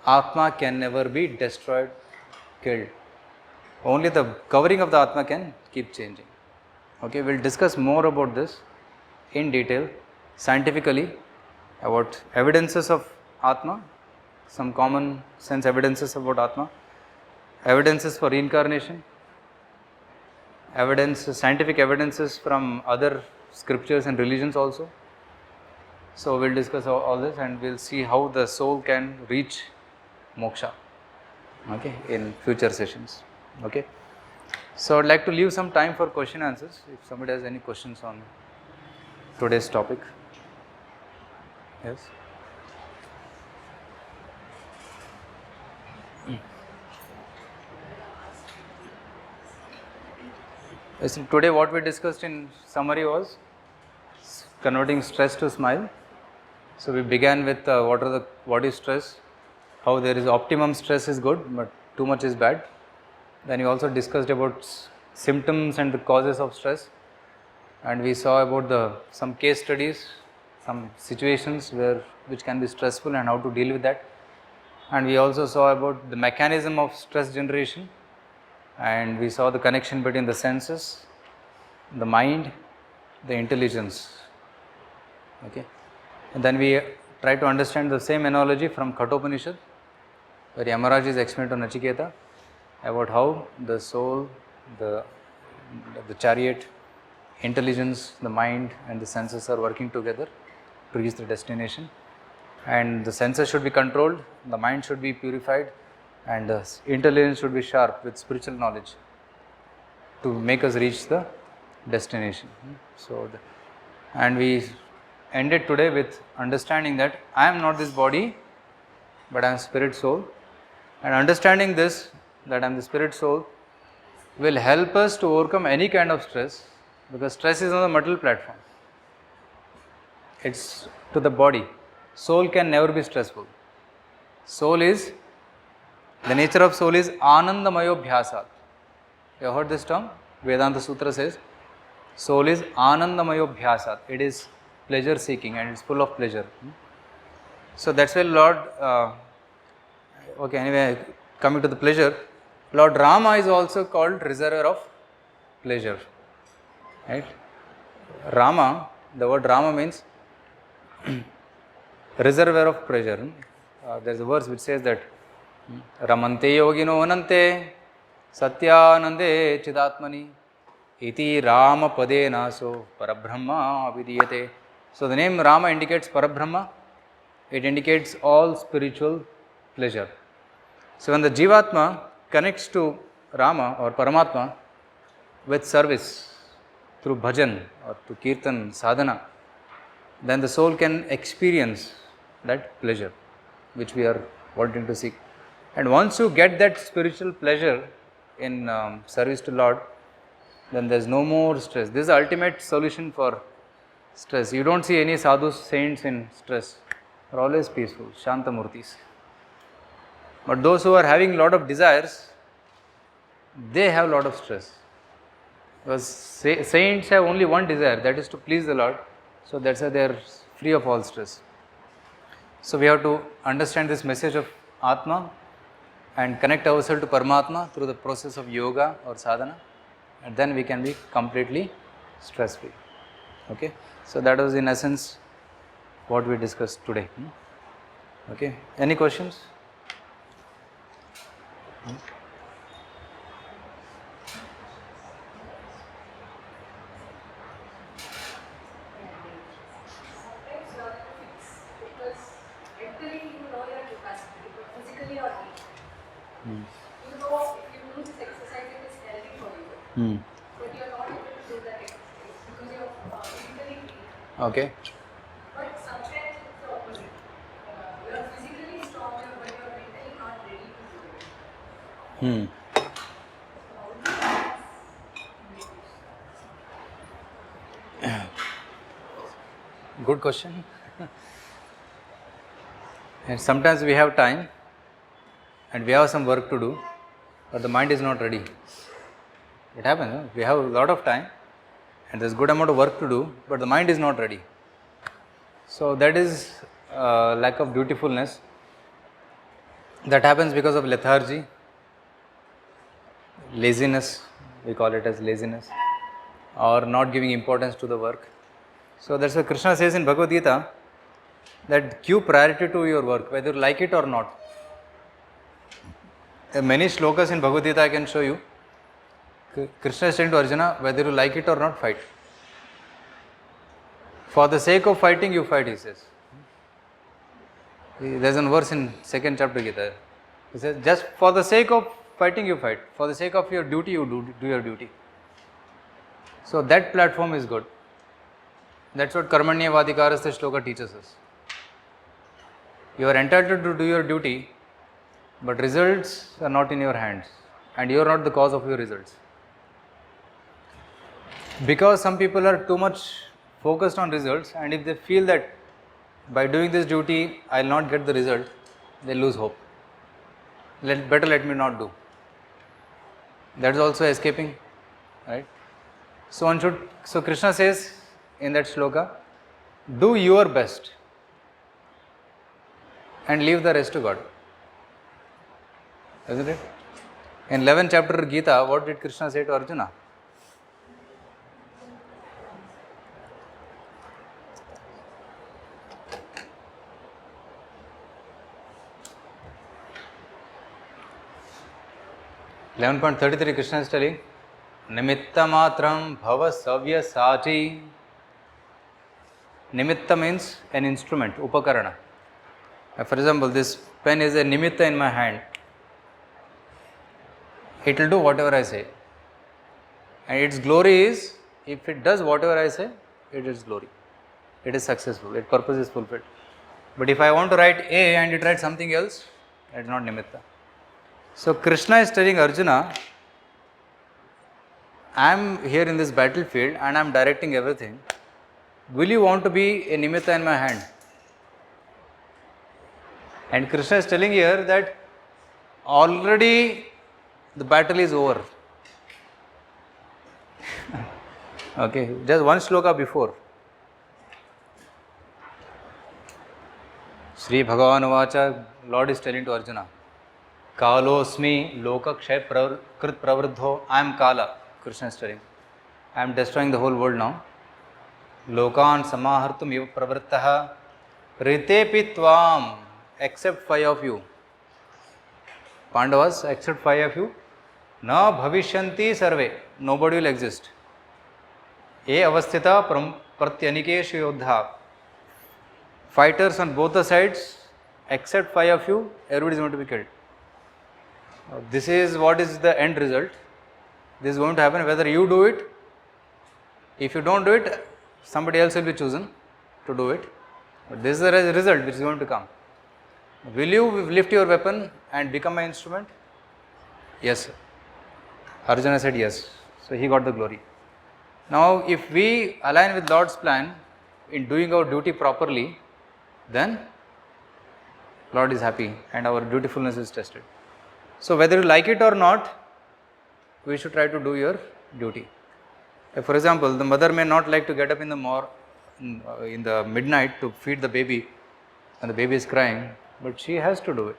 [SPEAKER 1] Atma can never be destroyed, killed. Only the covering of the Atma can keep changing. Okay, we'll discuss more about this in detail, scientifically, about evidences of Atma, some common sense evidences about Atma, evidences for reincarnation, scientific evidences from other scriptures and religions also. So we'll discuss all this and we'll see how the soul can reach moksha, okay, in future sessions. Okay. So I'd like to leave some time for question answers if somebody has any questions on today's topic. Yes. Yes, today what we discussed in summary was converting stress to smile. So we began with what is stress, how there is optimum stress is good but too much is bad. Then we also discussed about symptoms and the causes of stress, and we saw about some case studies, some situations which can be stressful and how to deal with that. And we also saw about the mechanism of stress generation, and we saw the connection between the senses, the mind, the intelligence. Okay. And then we try to understand the same analogy from Kathopanishad, where Yamaraj is explained to Nachiketa about how the soul, the chariot, intelligence, the mind and the senses are working together to reach the destination. And the senses should be controlled, the mind should be purified, and the intelligence should be sharp with spiritual knowledge to make us reach the destination. So, and we ended today with understanding that I am not this body, but I am spirit soul. And understanding this, that I am the spirit soul, will help us to overcome any kind of stress, because stress is on the material platform. It's to the body. Soul can never be stressful. The nature of soul is Anandamayo Bhyasat. You have heard this term? Vedanta Sutra says, soul is Anandamayo Bhyasat. It is pleasure seeking and it's full of pleasure. So that's why Lord, anyway, coming to the pleasure, Lord Rama is also called reservoir of pleasure. Right? Rama, the word Rama means reservoir of pleasure. There is a verse which says that Ramante yogino anante satyanande chidatmani iti Rama pade naso parabrahma vidiyate So the name Rama indicates Parabrahma, it indicates all spiritual pleasure. So when the Jivatma connects to Rama or Paramatma with service through bhajan or to kirtan, sadhana, then the soul can experience that pleasure which we are wanting to seek. And once you get that spiritual pleasure in service to Lord, then there is no more stress. This is the ultimate solution for stress. You don't see any sadhus, saints in stress. They are always peaceful, Shantamurtis. But those who are having a lot of desires, they have a lot of stress. Because saints have only one desire, that is to please the Lord. So that's why they are free of all stress. So we have to understand this message of Atma and connect ourselves to Paramatma through the process of yoga or sadhana, and then we can be completely stress free. Okay, so that was in essence what we discussed today. Okay, any questions?
[SPEAKER 2] Sometimes you are fixed because mentally you know your capacity, but physically you are weak. You know if you do this exercise, it is healthy for you, but you are not able to do that exercise because you are physically weak.
[SPEAKER 1] Okay.
[SPEAKER 2] But sometimes it's the opposite. You are physically stronger, but you are mentally not ready to do it.
[SPEAKER 1] Good question. And sometimes we have time and we have some work to do, but the mind is not ready. It happens, huh? We have a lot of time and there's good amount of work to do, but the mind is not ready. So that is lack of dutifulness. That happens because of lethargy, laziness, we call it as laziness, or not giving importance to the work. So that's why Krishna says in Bhagavad Gita that give priority to your work, whether you like it or not. There are many shlokas in Bhagavad Gita I can show you. Krishna is saying to Arjuna, whether you like it or not, fight. For the sake of fighting, you fight, he says. There is a verse in 2nd chapter Gita. He says, just for the sake of fighting, you fight. For the sake of your duty, you do your duty. So that platform is good. That's what Karmanya Vadikarasya shloka teaches us. You are entitled to do your duty, but results are not in your hands, and you are not the cause of your results. Because some people are too much focused on results, and if they feel that by doing this duty I will not get the result, they lose hope. Better let me not do. That is also escaping, right? So Krishna says in that shloka, do your best and leave the rest to God. Isn't it? In 11th chapter Gita, what did Krishna say to Arjuna? (11.33) Krishna is telling, Nimitta matram bhava savya sati. Nimitta means an instrument, upakarana. For example, this pen is a nimitta in my hand. It will do whatever I say. And its glory is, if it does whatever I say, it is glory. It is successful, its purpose is fulfilled. But if I want to write A and it writes something else, it is not nimitta. So Krishna is telling Arjuna, I am here in this battlefield and I am directing everything. Will you want to be a nimitta in my hand? And Krishna is telling here that already the battle is over. Okay, just one shloka before. Sri Bhagavan Vacha, Lord is telling to Arjuna, Kalosmi lokakshay krit pravruddho, I am Kala, Krishna is telling. I am destroying the whole world now. Lokan samahartum eva pravrittaha ritepi tvam, except 5 of you. Pandavas, except 5 of you. Na bhavishyanti sarve, nobody will exist. E avasthita pratyanikesh yodha, fighters on both the sides, except 5 of you, everybody is going to be killed. This is what is the end result. This is going to happen whether you do it. If you don't do it, somebody else will be chosen to do it. But this is the result which is going to come. Will you lift your weapon and become my instrument? Yes. Arjuna said yes. So he got the glory. Now, if we align with Lord's plan in doing our duty properly, then Lord is happy and our dutifulness is tested. So, whether you like it or not, we should try to do your duty. For example, the mother may not like to get up in the midnight to feed the baby, and the baby is crying, but she has to do it.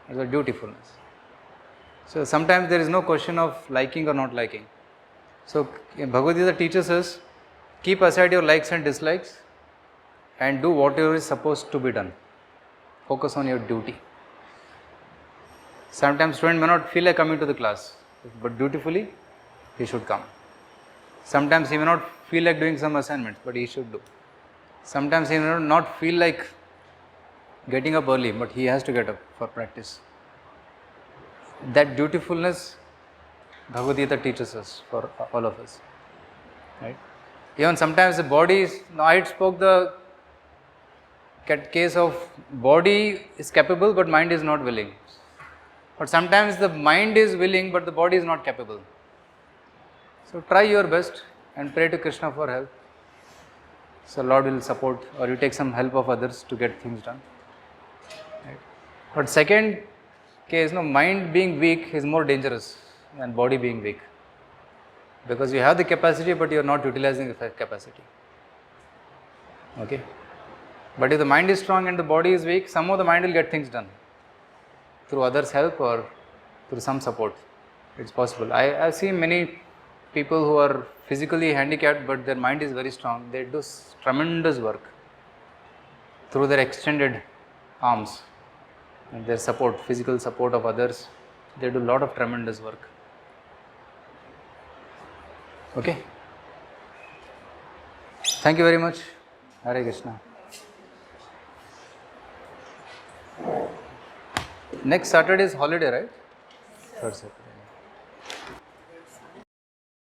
[SPEAKER 1] It's a dutifulness. So, sometimes there is no question of liking or not liking. So, Bhagavad Gita teaches us, keep aside your likes and dislikes and do whatever is supposed to be done. Focus on your duty. Sometimes student may not feel like coming to the class, but dutifully he should come. Sometimes he may not feel like doing some assignments, but he should do. Sometimes he may not feel like getting up early, but he has to get up for practice. That dutifulness Bhagavad Gita teaches us, for all of us. Right? Even sometimes the body is, I spoke the case of body is capable but mind is not willing. But sometimes the mind is willing but the body is not capable. So try your best and pray to Krishna for help. So Lord will support, or you take some help of others to get things done. Right? But second case, mind being weak is more dangerous than body being weak. Because you have the capacity but you are not utilizing the capacity. Okay? But if the mind is strong and the body is weak, somehow the mind will get things done. Through others' help or through some support. It's possible. I've seen many people who are physically handicapped but their mind is very strong. They do tremendous work through their extended arms and their support, physical support of others. They do a lot of tremendous work. Okay? Thank you very much. Hare Krishna. Next Saturday is holiday, right? Third Saturday.